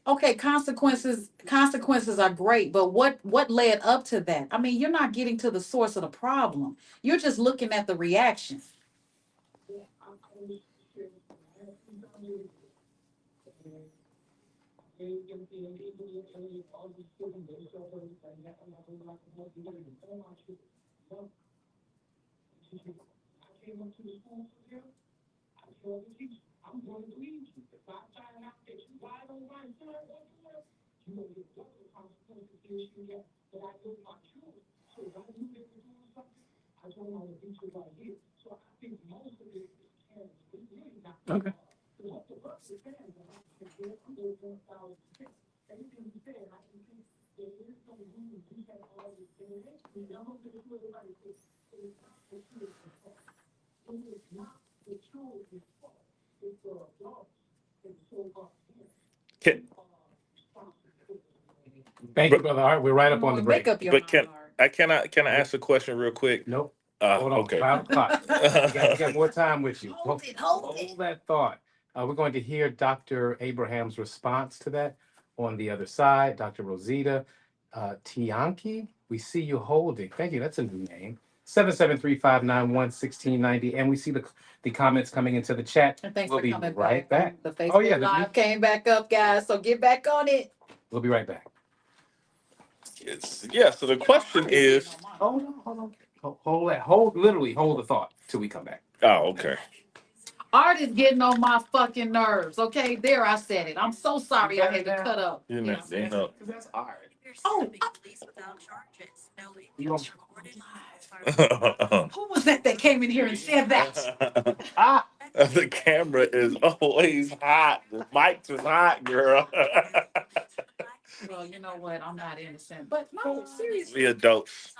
Okay, consequences are great, but what led up to that? I mean, you're not getting to the source of the problem. You're just looking at the reaction. Okay. Can, Thank you, Brother Hart. We're right up Come on the on, break. make up your but mind, Art. can I Nope. ask a question real quick? Nope. Hold on. Okay. 5 o'clock. We got more time with you. Hold it, hold it. Hold that thought. We're going to hear Dr. Abraham's response to that on the other side. Dr. Rosita Tianki, we see you holding. Thank you. That's a new name. 773-591-1690. And we see the comments coming into the chat. And thanks We'll for be coming right back. back. The Facebook Oh, yeah. Live came back up, guys. So get back on it. We'll be right back. Yeah. So the question is, Hold on. Hold that. Literally hold the thought till we come back. oh, okay. Art is getting on my fucking nerves. Okay, there I said it. I'm so sorry I had to cut up. You know, Yeah. you know. That's art. You're Oh, suing police without charges. No, it You was don't- recorded. As who was that came in here and said that? Ah, The camera is always hot. The mics is hot, girl. Well, you know what? I'm not innocent, but no, seriously. We adults.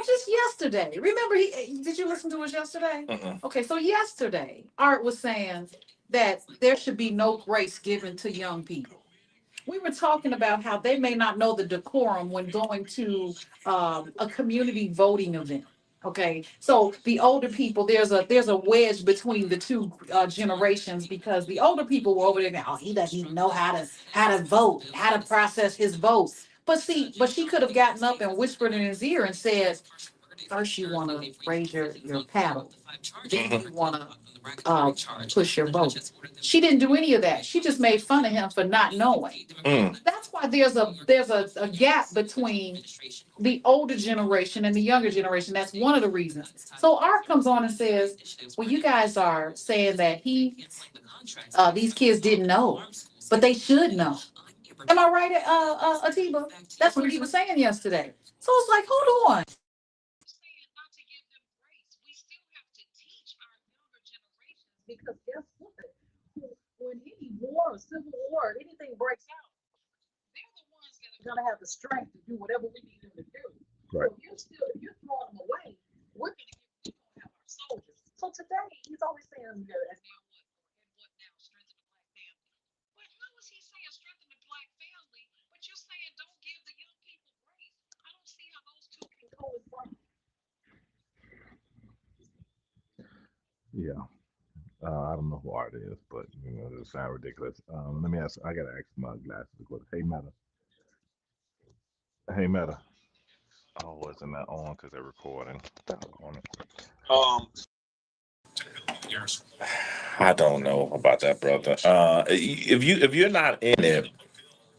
Just yesterday. Remember, did you listen to us yesterday? Mm-mm. Okay, so yesterday, Art was saying that there should be no grace given to young people. We were talking about how they may not know the decorum when going to a community voting event. Okay, so the older people, there's a wedge between the two generations because the older people were over there. Going, oh, he doesn't even know how to vote, how to process his vote. But she could have gotten up and whispered in his ear and said, first you want to raise your paddle, then you want to push your vote. She didn't do any of that. She just made fun of him for not knowing. Mm. That's why there's a gap between the older generation and the younger generation. That's one of the reasons. So Art comes on and says, well, you guys are saying that these kids didn't know, but they should know. Am I right, Atiba? That's what he was saying yesterday. So it's like, hold on. Because guess what? When any war or civil war or anything breaks out, they're the ones that are gonna have the strength to do whatever we need them to do. Right. So if you're throwing them away, we're gonna have our soldiers. So today he's always saying, and what now, strengthen the black family. But how is he saying strengthen the black family? But you're saying don't give the young people grace. I don't see how those two can coexist. Yeah. I don't know who art is, but it sounds ridiculous. Let me ask. I gotta ask my glasses. Hey, Meta. Hey, Meta. Oh, wasn't that on? Cause they're recording. On it. I don't know about that, brother. If you're not in it,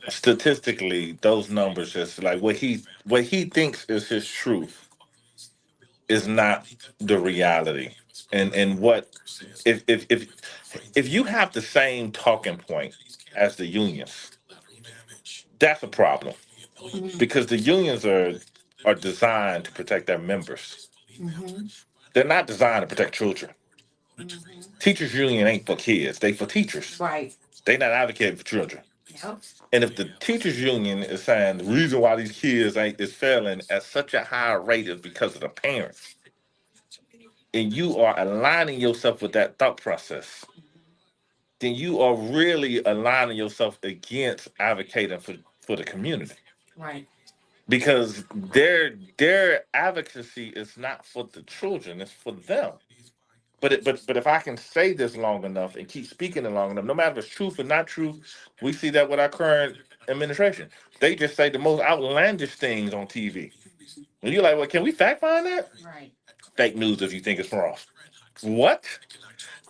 statistically, those numbers just like what he thinks is his truth is not the reality. And what if you have the same talking point as the unions, that's a problem because the unions are designed to protect their members. Mm-hmm. They're not designed to protect children. Teachers union ain't for kids; they for teachers. Right. They not advocating for children. Yep. And if the teachers union is saying the reason why these kids ain't is failing at such a high rate is because of the parents, and you are aligning yourself with that thought process, then you are really aligning yourself against advocating for the community Right. because their advocacy is not for the children, it's for them. But if I can say this long enough and keep speaking it long enough, no matter if it's truth or not truth, we see that with our current administration. They just say the most outlandish things on TV. And you're like, well, can we fact find that? Right. Fake news if you think it's wrong. What?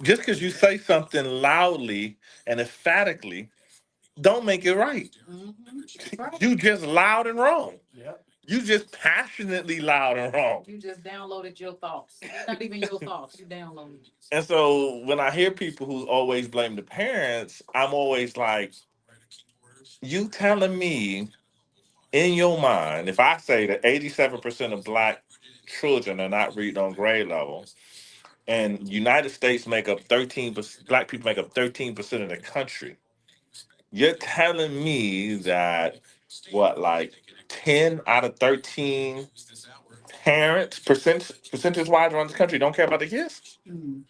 Just because you say something loudly and emphatically, don't make it right. Mm-hmm. You just loud and wrong. yep. You just passionately loud and wrong. You just downloaded your thoughts. Not even your thoughts. You downloaded. And so when I hear people who always blame the parents, I'm always like, you telling me in your mind, if I say that 87% of black children are not reading on grade level, and United States make up 13%, black people make up 13% of the country, you're telling me that what, like 10 out of 13 parents, percentage wise around the country don't care about the kids? Mm-hmm.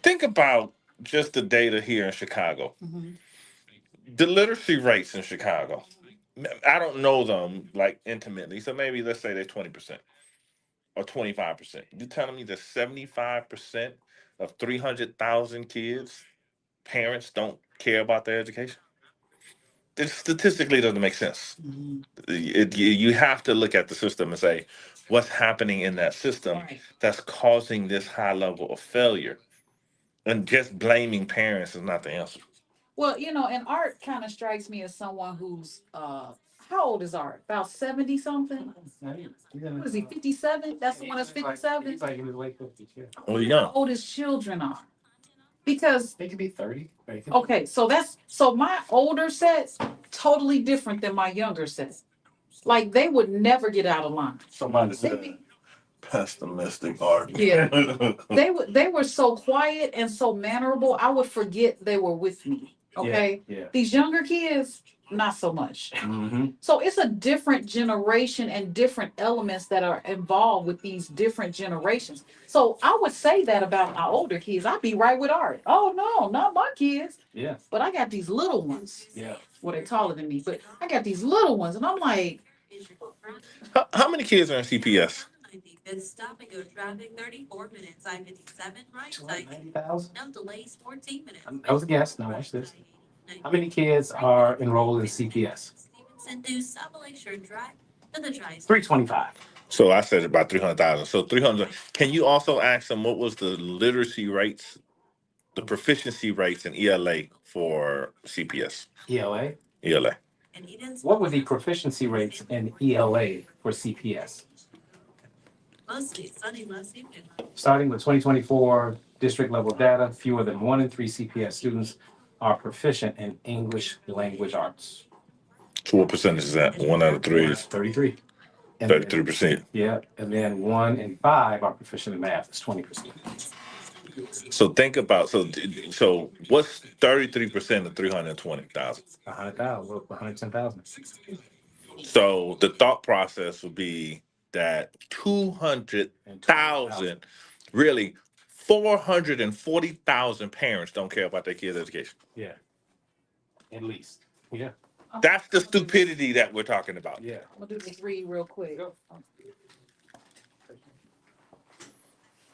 Think about just the data here in Chicago. Mm-hmm. The literacy rates in Chicago. I don't know them like intimately, so maybe let's say they're 20% or 25%. You telling me that 75% of 300,000 kids, parents don't care about their education? It statistically doesn't make sense. Mm-hmm. You have to look at the system and say, what's happening in that system Right. that's causing this high level of failure? And just blaming parents is not the answer. Well, and Art kind of strikes me as someone who's how old is Art? About 70 something? What is he, 57? That's the one that's 57? He's like in his late 50s, yeah. Oh, How young. old his children are? Because, They could be 30. okay, so my older set's totally different than my younger set. Like, they would never get out of line. Somebody They said be- pessimistic art. Yeah. They were so quiet and so mannerable, I would forget they were with me, okay? Yeah. These younger kids, not so much. Mm-hmm. So it's a different generation and different elements that are involved with these different generations. So I would say that about my older kids. I'd be right with Art. Oh, no, not my kids. Yeah. But I got these little ones. Yeah. Well, they're taller than me, but I got these little ones, and I'm like, How many kids are in CPS? Good stop and go traffic 34 minutes, I-57 right side. 290,000? No delays 14 minutes. That was a guess. Now watch this. How many kids are enrolled in CPS? Stevenson Deuce, South Lakeshore Drive to the Tri. 325. So I said about 300,000. So 300. Can you also ask them what was the literacy rates, the proficiency rates in ELA for CPS? ELA. ELA. And Eden's What were the proficiency rates in ELA for CPS? mostly sunny last evening. Starting with 2024 district level data, fewer than 1 in 3 CPS students are proficient in English language arts. So what percentage is that? 1 out of 3 is 33. And then- 33%. Yeah, and then 1 in 5 are proficient in math. It's 20%. So think about so what's 33% of 320,000? 100,000, 110,000. So the thought process would be that 200,000, really 440,000 parents don't care about their kids' education. Yeah. At least. Yeah. That's the stupidity that we're talking about. Yeah. I'm gonna do the 3 real quick.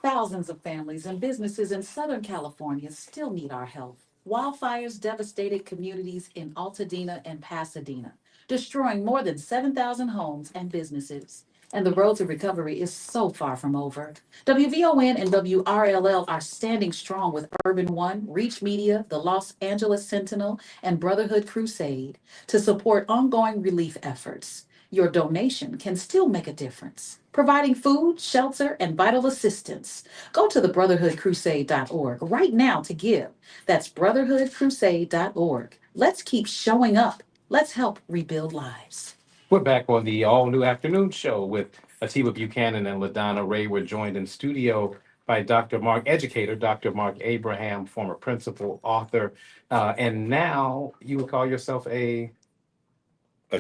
Thousands of families and businesses in Southern California still need our help. Wildfires devastated communities in Altadena and Pasadena, destroying more than 7,000 homes and businesses. And the road to recovery is so far from over. WVON and WRLL are standing strong with Urban One, Reach Media, the Los Angeles Sentinel, and Brotherhood Crusade to support ongoing relief efforts. Your donation can still make a difference, providing food, shelter, and vital assistance. Go to thebrotherhoodcrusade.org right now to give. That's brotherhoodcrusade.org. Let's keep showing up. Let's help rebuild lives. We're back on the all-new afternoon show with Atiba Buchanan and LaDonna Ray. We're joined in studio by Dr. Mark Abraham, former principal, author, and now you would call yourself a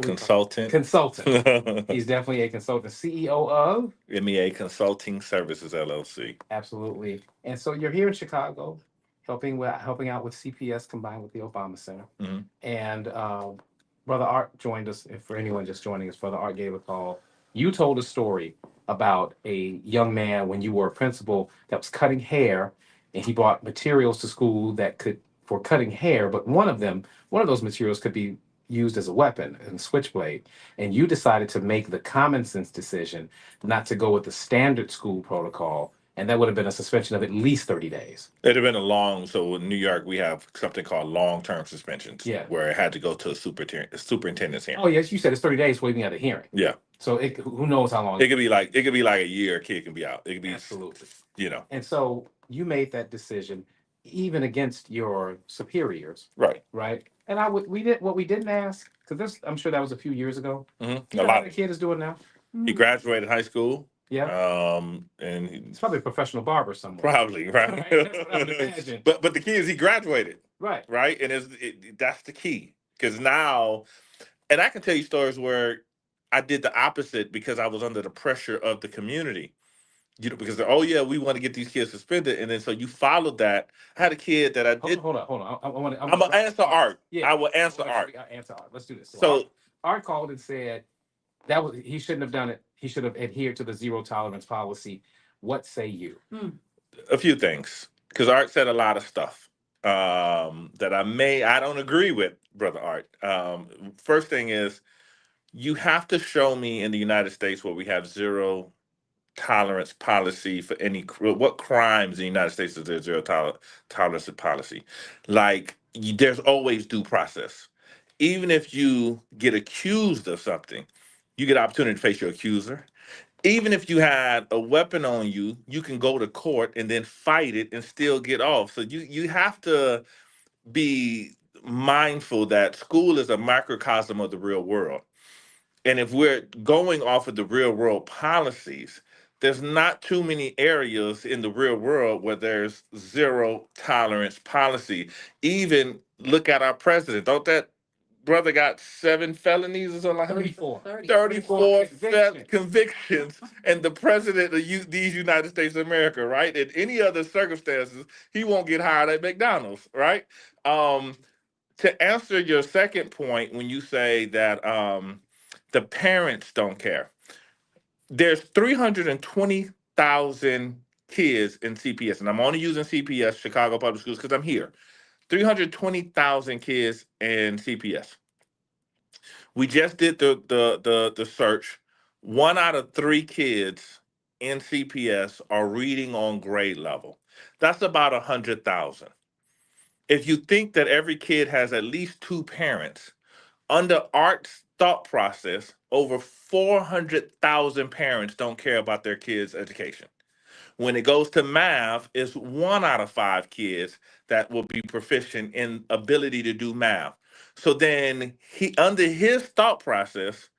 consultant. consultant. He's definitely a consultant, CEO of MEA Consulting Services LLC. Absolutely. And so you're here in Chicago, helping out with CPS combined with the Obama Center. Mhm. And Brother Art joined us. If for anyone just joining us, Brother Art gave a call. You told a story about a young man when you were a principal that was cutting hair, and he brought materials to school for cutting hair, but one of those materials could be used as a weapon and switchblade. And you decided to make the common sense decision not to go with the standard school protocol. And that would have been a suspension of at least 30 days. It'd have been so in New York, we have something called long-term suspensions. Yeah. Where it had to go to a superintendent's hearing. Oh, yes, you said it's 30 days waiting at a hearing. Yeah. So who knows how long? It could be like a year, a kid can be out. It could be, Absolutely. And so you made that decision even against your superiors, right. And we didn't ask, because I'm sure that was a few years ago. Mm-hmm. You A know lot how the kid is doing now? He graduated high school. Yeah. And He's probably a professional barber somewhere. probably, right? That's what I would imagine. But the key is he graduated, Right. right? And that's the key. Because now, and I can tell you stories where I did the opposite because I was under the pressure of the community. Because we want to get these kids suspended, and then so you followed that. I had a kid that I did. Hold on. I'm gonna answer Art. Yeah. I will answer Art. Answer Art. Let's do this. So Art called and said he shouldn't have done it. He should have adhered to the zero tolerance policy. What say you? a few things, because Art said a lot of stuff that I don't agree with, Brother Art. First thing is, you have to show me in the United States where we have zero tolerance policy for what crimes in the United States is there zero tolerance policy? Like, there's always due process. Even if you get accused of something, you get opportunity to face your accuser. Even if you had a weapon on you, you can go to court and then fight it and still get off. So you have to be mindful that school is a microcosm of the real world. And if we're going off of the real world policies, there's not too many areas in the real world where there's zero tolerance policy. Even look at our president. Don't that brother got 7 felonies or something like that? 34. 34 Convictions. convictions, and the president of these United States of America, right? In any other circumstances, he won't get hired at McDonald's, right? Um, to answer your second point, when you say that the parents don't care, there's 320,000 kids in CPS, and I'm only using CPS, Chicago Public Schools, because I'm here. 320,000 kids in CPS. We just did the search. 1 out of 3 kids in CPS are reading on grade level. That's about 100,000. If you think that every kid has at least 2 parents, under Art's thought process, over 400,000 parents don't care about their kids' education. When it goes to math, it's 1 out of 5 kids that will be proficient in ability to do math. So then under his thought process,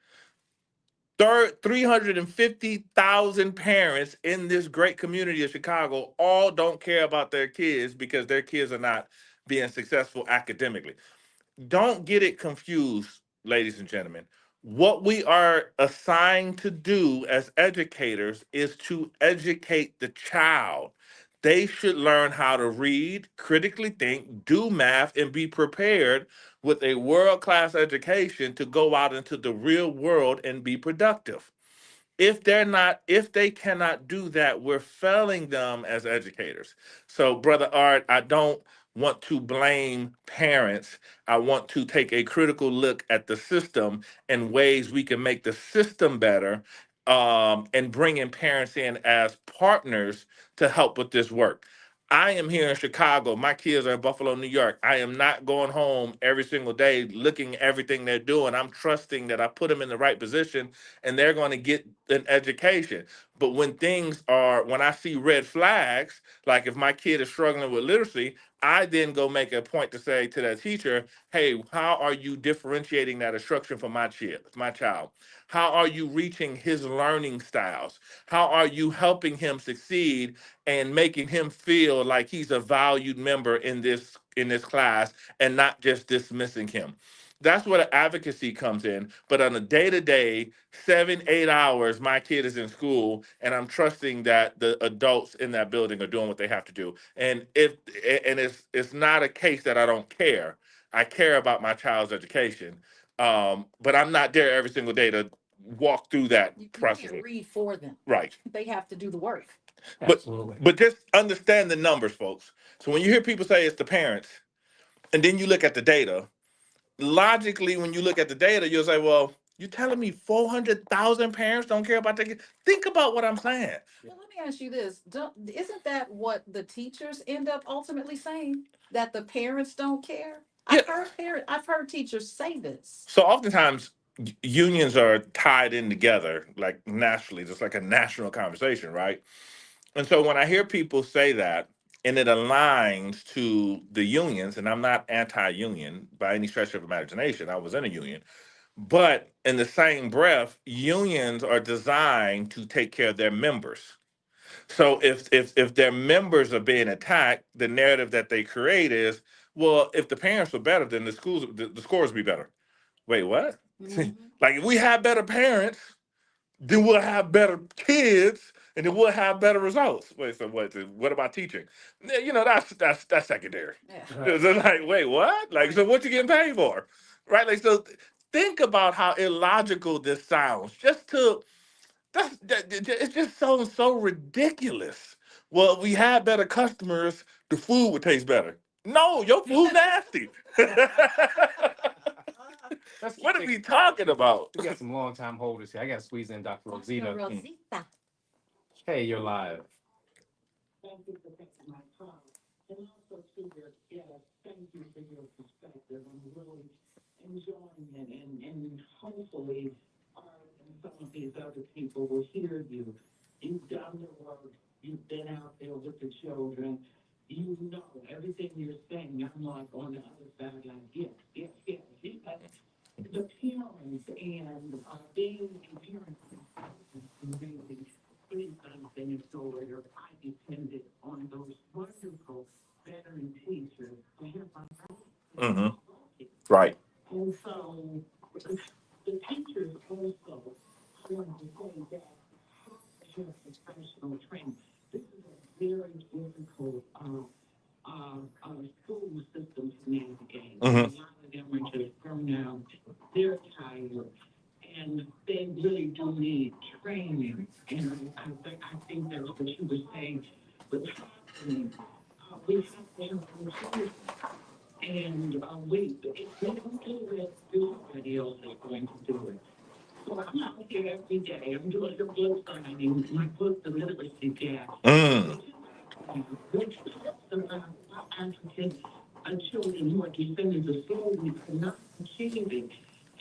350,000 parents in this great community of Chicago all don't care about their kids because their kids are not being successful academically. Don't get it confused, ladies and gentlemen. What we are assigned to do as educators is to educate the child. They should learn how to read, critically think, do math, and be prepared with a world class education to go out into the real world and be productive. If they cannot do that, we're failing them as educators. So, Brother Art, I don't want to blame parents. I want to take a critical look at the system and ways we can make the system better, and bringing parents in as partners to help with this work. I am here in Chicago. My kids are in Buffalo, New York. I am not going home every single day looking at everything they're doing. I'm trusting that I put them in the right position and they're going to get an education. But when I see red flags, like if my kid is struggling with literacy, I then go make a point to say to that teacher, hey, how are you differentiating that instruction for my child? How are you reaching his learning styles? How are you helping him succeed and making him feel like he's a valued member in this class and not just dismissing him? That's where the advocacy comes in. But on a day-to-day, 7, 8 hours, my kid is in school, and I'm trusting that the adults in that building are doing what they have to do. And it's not a case that I don't care. I care about my child's education, but I'm not there every single day to walk through that You process. can't read for them. Right. They have to do the work. Absolutely. But just understand the numbers, folks. So when you hear people say it's the parents, and then you look at the data, logically, when you look at the data, you'll say, well, you're telling me 400,000 parents don't care about their kids? Think about what I'm saying. Well, let me ask you this. Isn't that what the teachers end up ultimately saying? That the parents don't care? Yeah. I've heard teachers say this. So oftentimes unions are tied in together, like nationally, just like a national conversation, right? And so when I hear people say that, and it aligns to the unions, and I'm not anti-union by any stretch of imagination. I was in a union. But in the same breath, unions are designed to take care of their members. So if their members are being attacked, the narrative that they create is, well, if the parents were better, then the scores would be better. Wait, what? Mhm. Like if we have better parents, then we'll have better kids, and then we'll have better results. Wait, so what about teaching? That's secondary. Yeah. It's like, wait, what? Like, so what you getting paid for? Right? Like, so think about how illogical this sounds. It just sounds so ridiculous. Well, we had better customers, the food would taste better. No, your food nasty. What are we talking about? We got some long time holders here. I got to squeeze in Dr. Rosita. Rosita. Hey, you're live. enjoying it, and hopefully, some of these other people will hear you. You've done the work, you've been out there with the children, you know everything you're saying. I'm like on the other side, like, yes, yes, yes, yes. The parents and being a parent and really putting something in order, I depended on those wonderful veteran teachers to have my Mm-hmm. Right. and so the teachers also want to say that have professional training. This is a very difficult school system to navigate. Mm-hmm. A lot of them are just burned out, they're tired, and they really do need training. And I think that's what you were saying. But we have to have routines. And if we don't do it, somebody else is going to do it. So I'm out here every day. I'm doing the book signing, my book, The Literacy Gap. Mm. Which talks about how African children who are descendants of slavery are not achieving.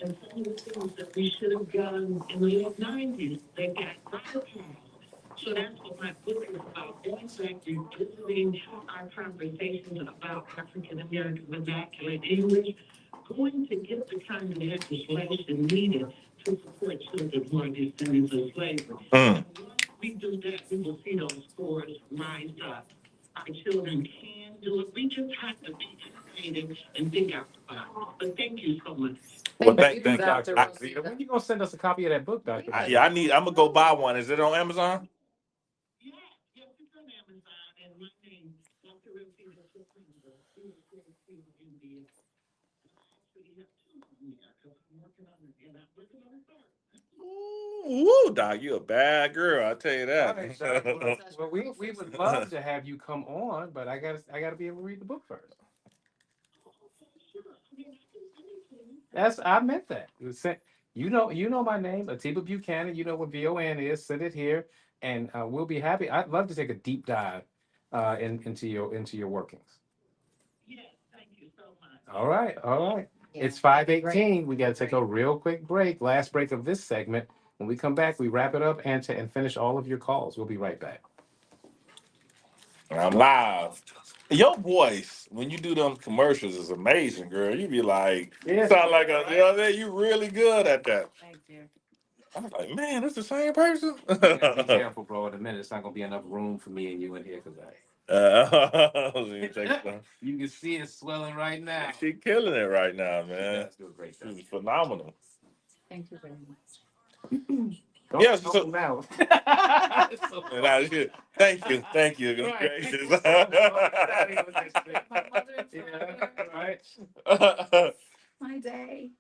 And some of the things that we should have done in the late 90s, they got bypassed. So that's what my book is about. Going back, revisiting our conversations about African American vernacular English, going to get the kind of legislation needed to support children who are descendants of slavery. Mm. And once we do that, we will see those scores rise up. Our children can do it. We just have to be creative and think out the box. But thank you so much. Well, Thank you, thank Dr. I- Rosita. When you gonna send us a copy of that book, Doctor? I'm gonna go buy one. Is it on Amazon? Yes, yes, it's on Amazon, and my name, Dr. Rosita Soprano, India. I actually have two on there, because I'm working on it, and I'm working on it third. Ooh, Doc, you a bad girl. I tell you All right, Doc. that. Well, we would love to have you come on, but I gotta be able to read the book first. I meant that. You know my name, Atiba Buchanan. You know what VON is. Send it here, and we'll be happy. I'd love to take a deep dive into your workings. Yes, thank you so much. All right, all right. Yeah, It's that'd be great. 5:18. We got to take a real quick break. Last break of this segment. When we come back, we wrap it up and finish all of your calls. We'll be right back. I'm live. Your voice, when you do them commercials, is amazing, girl. You be like, Yeah. sound like a, you know what I mean? You really good at that. Thank you. I was like, man, that's the same person. Be careful, bro. In a minute, it's not gonna be enough room for me and you in here because you can see it swelling right now. She killing it right now, She man. does do a great job. She's phenomenal. Thank you very much. Yes, Don't so- now. And I should- thank you. Good Right. gracious. My mother Right. my day.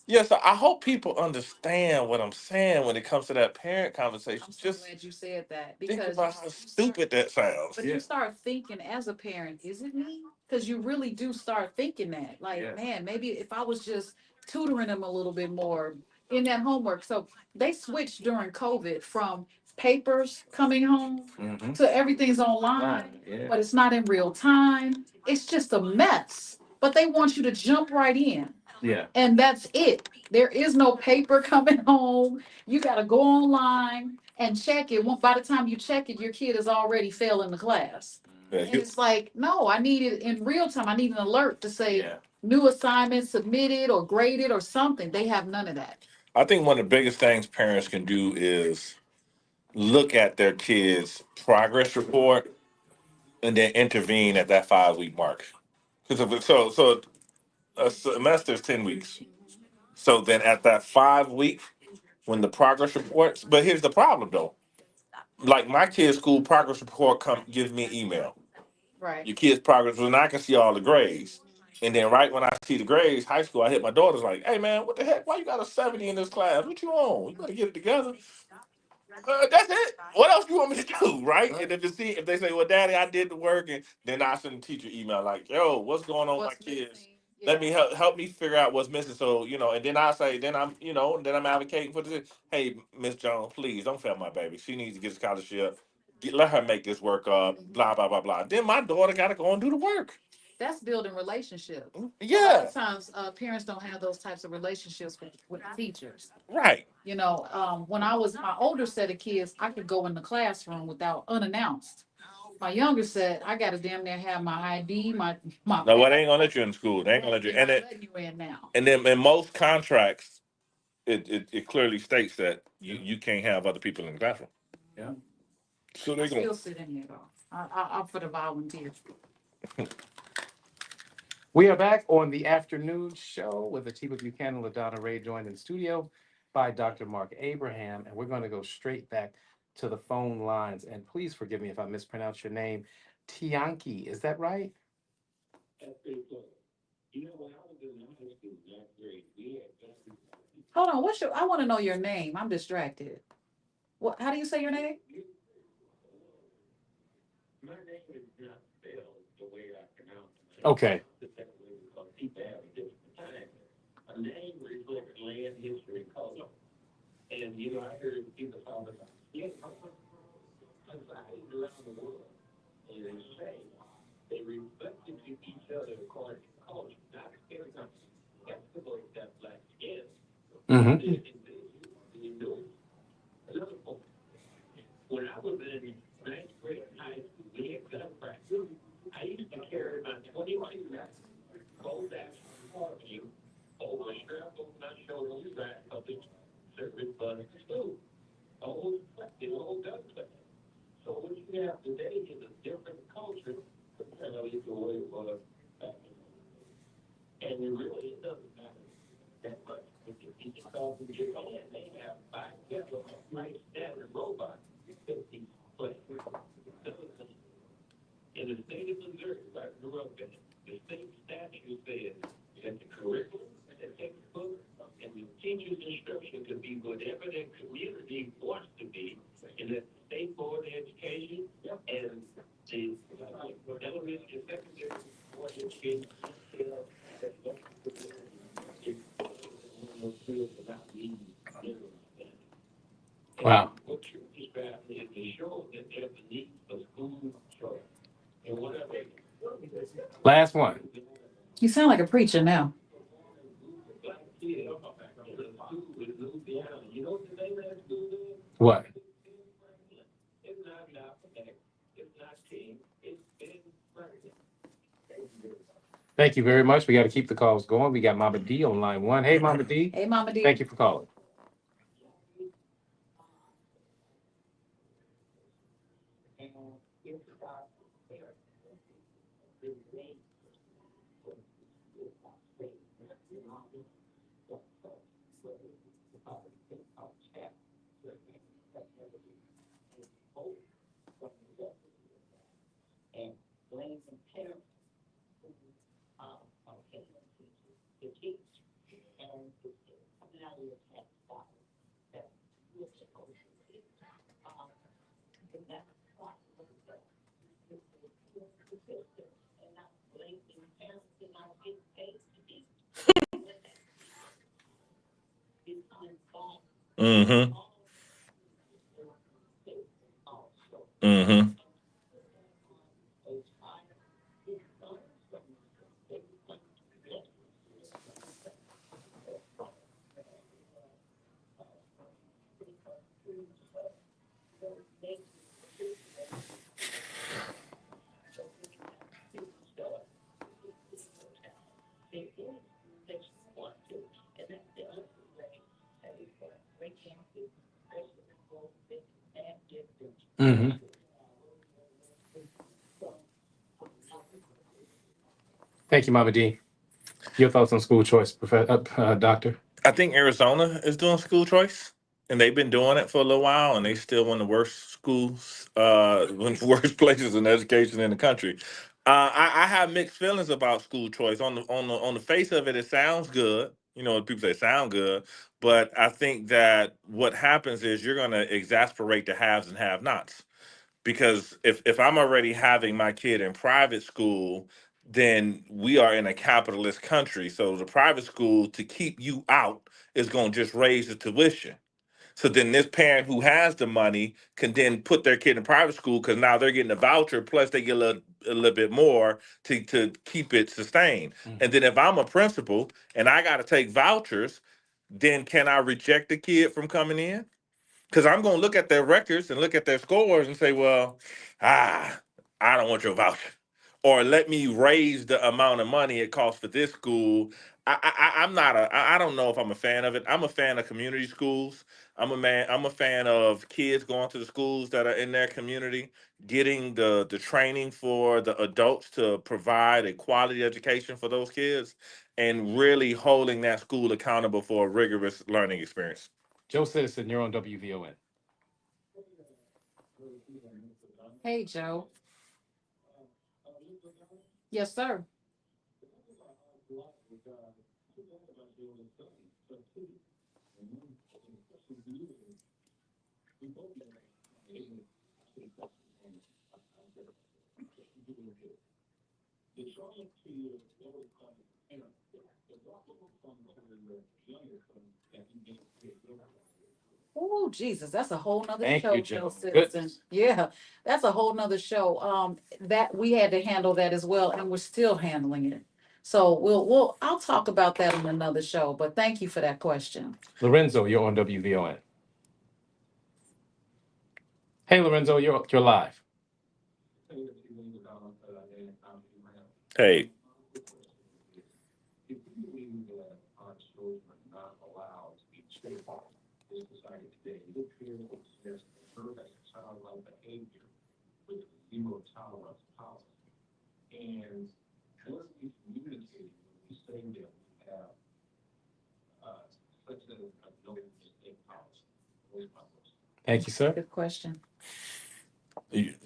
Yes, I hope people understand what I'm saying when it comes to that parent conversation. I'm so Just glad you said that think because about how stupid that sounds. But Yeah. you start thinking as a parent, is it me? Because you really do start thinking that. Like, Yeah. man, maybe if I was just tutoring them a little bit more in that homework. So they switched during COVID from papers coming home Mhm. to everything's online, Yeah. but it's not in real time. It's just a mess. But they want you to jump right in. Yeah. And that's it. There is no paper coming home. You got to go online and check it. By the time you check it, your kid is already failing the class. Yeah, And it's like, no, I need it in real time. I need an alert to say Yeah. new assignment submitted or graded or something. They have none of that. I think one of the biggest things parents can do is look at their kids' progress report and then intervene at that 5 week mark. Because so a semester is 10 weeks. So then at that 5 week, when the progress reports, but here's the problem though. Like my kid's school progress report gives me an email. Right. Your kid's progress, and I can see all the grades. And then right when I see the grades, high school, I hit my daughter's like, hey man, what the heck? Why you got a 70 in this class? What you on? You better get it together. That's it. What else you want me to do, right? And if they say, well, daddy, I did the work, and then I send the teacher email like, yo, what's going on with What's my kids? missing? Let me help me figure out what's missing. So, and then I say, then I'm advocating for this. Hey, Miss Jones, please don't fail my baby. She needs to get a scholarship. Let her make this work up, blah, blah, blah, blah. Then my daughter got to go and do the work. That's building relationships. A lot Yeah, of times, parents don't have those types of relationships with teachers. right. You know, when I was my older set of kids, I could go in the classroom without unannounced. My younger set, I gotta damn near have my ID, my No, well, they ain't gonna let you in school. They ain't gonna let you. they're not letting you in now. And then in most contracts, it clearly states that you can't have other people in the classroom. Yeah. So I they're gonna. still sit in there though. I'm for the volunteers. We are back on the afternoon show with Atiba Buchanan, LaDonna Ray, joined in studio by Dr. Mark Abraham, and we're going to go straight back to the phone lines. And please forgive me if I mispronounce your name, Tianki. Is that right? That's pretty close. You know, when I was in high school, ninth grade, we had classes. Hold on, I want to know your name. I'm distracted. What? How do you say your name? My name is not spelled the way I pronounce it. Okay. Because people have a different time. A name reflects land, history, and culture. And, you know, I heard people talk about, yeah, societies around the world, and they say they reflected to each other according to culture. Not every country has to go with that black skin. Mm-hmm. You know, another point. When I was in ninth grade high school, we had gun practice. I used to carry my 21 both after parking over a strap over my shoulder on the back of the service bus to school. The whole gun class. So what you have today is a different culture compared to the way it was back then. And it doesn't matter that much. If you talk to Japan, they have 5 levels of right standard robots. But in the state of Missouri, right, grew up in, the state statute says that the curriculum, the textbook, and the teacher's instruction could be whatever their community wants to be, and that the state board of education and the elementary and secondary board of education. Wow. What you're describing is to show that there's a need for school choice. And whatever. Last one. You sound like a preacher now. Black kid in a school in Louisiana. You know what the name of that school is? What? It's not Alphabet. It's not King. It's Ben Franklin. Thank you very much. We got to keep the calls going. We got Mama D on line 1. Hey, Mama D. Hey, Mama D. Thank you for calling. Mm-hmm. Mm-hmm. Mm-hmm. Thank you, Mama D. Your thoughts on school choice, Doctor? I think Arizona is doing school choice, and they've been doing it for a little while, and they still one of the worst schools, one of the worst places in education in the country. I have mixed feelings about school choice. On the face of it, it sounds good. You know, people say sound good, but I think that what happens is you're going to exasperate the haves and have-nots. Because if I'm already having my kid in private school, then we are in a capitalist country. So the private school to keep you out is going to just raise the tuition. So then this parent who has the money can then put their kid in private school because now they're getting a voucher, plus they get a little bit more to keep it sustained. And then if I'm a principal and I got to take vouchers, then can I reject the kid from coming in? Because I'm going to look at their records and look at their scores and say, well, I don't want your voucher. Or let me raise the amount of money it costs for this school. I'm not I don't know if I'm a fan of it. I'm a fan of community schools. I'm a fan of kids going to the schools that are in their community, getting the training for the adults to provide a quality education for those kids, and really holding that school accountable for a rigorous learning experience. Joe Citizen, you're on WVON. Hey, Joe. Yes, sir. Oh, Jesus, that's a whole nother Thank show, you, Joe Joe. Citizen. Goodness. Yeah, that's a whole nother show. That we had to handle that as well, and we're still handling it. So I'll talk about that in another show, but thank you for that question. Lorenzo, you're on WVON. Hey, Lorenzo, you're live. Hey, Thank you, sir. Good question.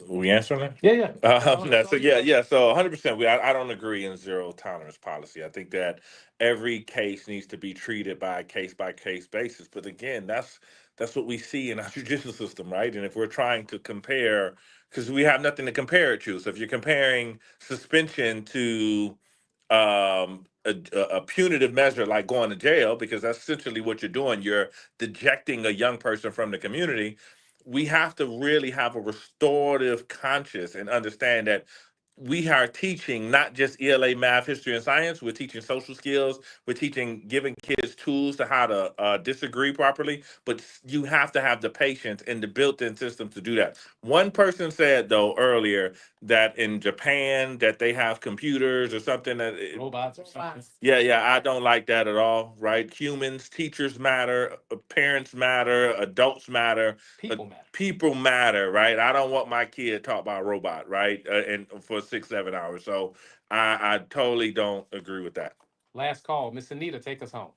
we answering that? Yeah. Yeah. So 100%. I don't agree in zero tolerance policy. I think that every case needs to be treated by by case basis. But again, that's what we see in our judicial system, right? And if we're trying to compare, because we have nothing to compare it to. So if you're comparing suspension to a punitive measure like going to jail, because that's essentially what you're doing, you're dejecting a young person from the community. We have to really have a restorative conscious and understand that we are teaching not just ELA, math, history, and science. We're teaching social skills. We're teaching, giving kids tools to how to disagree properly. But you have to have the patience and the built-in system to do that. One person said though earlier that in Japan that they have computers or something that Robots or something. Robots. yeah, I don't like that at all, right? Humans, teachers matter, parents matter, adults matter, People matter. people matter, right? I don't want my kid taught by a robot, right? And for 6, 7 hours. So I totally don't agree with that. Last call. Miss Anita, take us home.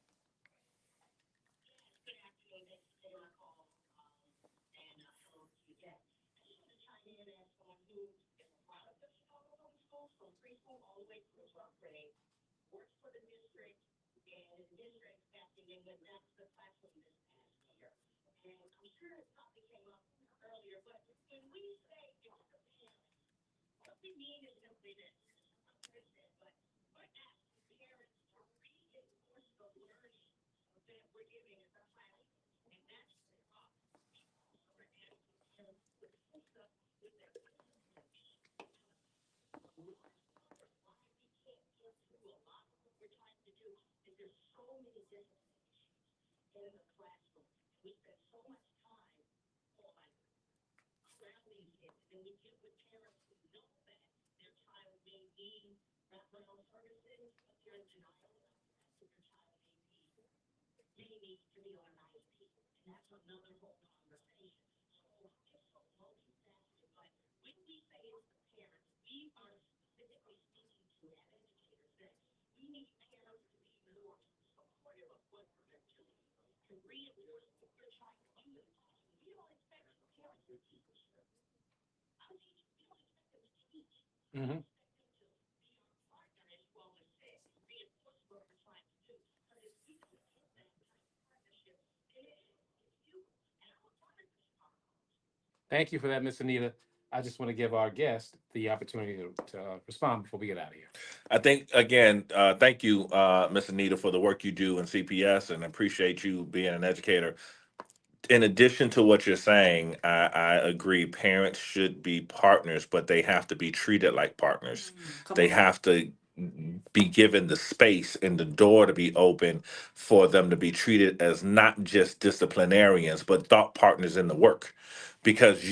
Mm-hmm. Thank you for that, Miss Anita. I just want to give our guest the opportunity to respond before we get out of here. I think again, thank you, Ms. Anita, for the work you do in CPS, and appreciate you being an educator. in addition to what you're saying, I agree. Parents should be partners, but they have to be treated like partners. Come They on. have to be given the space and the door to be open for them to be treated as not just disciplinarians, but thought partners in the work. Because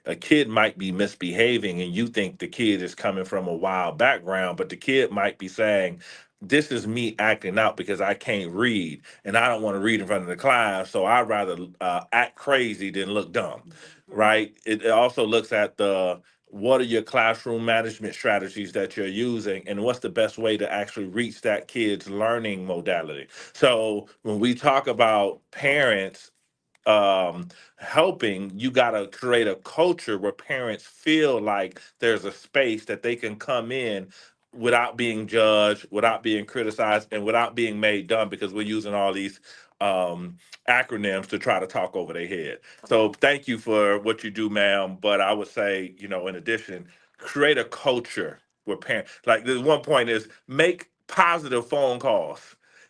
a kid might be misbehaving and you think the kid is coming from a wild background, but the kid might be saying, this is me acting out because I can't read and I don't want to read in front of the class. So I'd rather act crazy than look dumb, right? It also looks at what are your classroom management strategies that you're using and what's the best way to actually reach that kid's learning modality. So when we talk about parents helping, you got to create a culture where parents feel like there's a space that they can come in without being judged, without being criticized, and without being made dumb because we're using all these um, acronyms to try to talk over their head. So thank you for what you do, ma'am. But I would say, in addition, create a culture where parents, like the one point is make positive phone calls.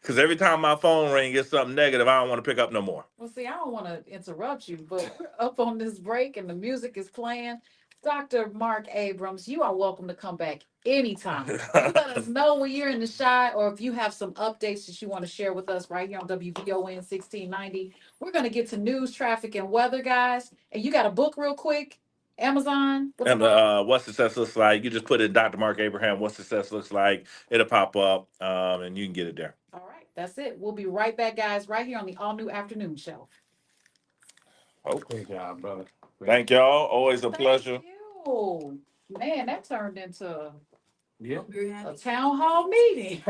Because every time my phone ring, it's something negative. I don't want to pick up no more. Well, see, I don't want to interrupt you, but we're up on this break and the music is playing. Dr. Mark Abrams, you are welcome to come back anytime. You let us know when you're in the shot or if you have some updates that you want to share with us right here on WVON 1690. We're going to get to news, traffic, and weather, guys. And you got a book real quick? Amazon? What's And what success looks like, you just put in Dr. Mark Abraham, what success looks like. It'll pop up, and you can get it there. All right, that's it. We'll be right back, guys, right here on the all new afternoon show. Oh, Great job, brother. Great. thank y'all. Always a pleasure. Thank you. Man, that turned into Yeah. Hope you're a happy. town hall meeting.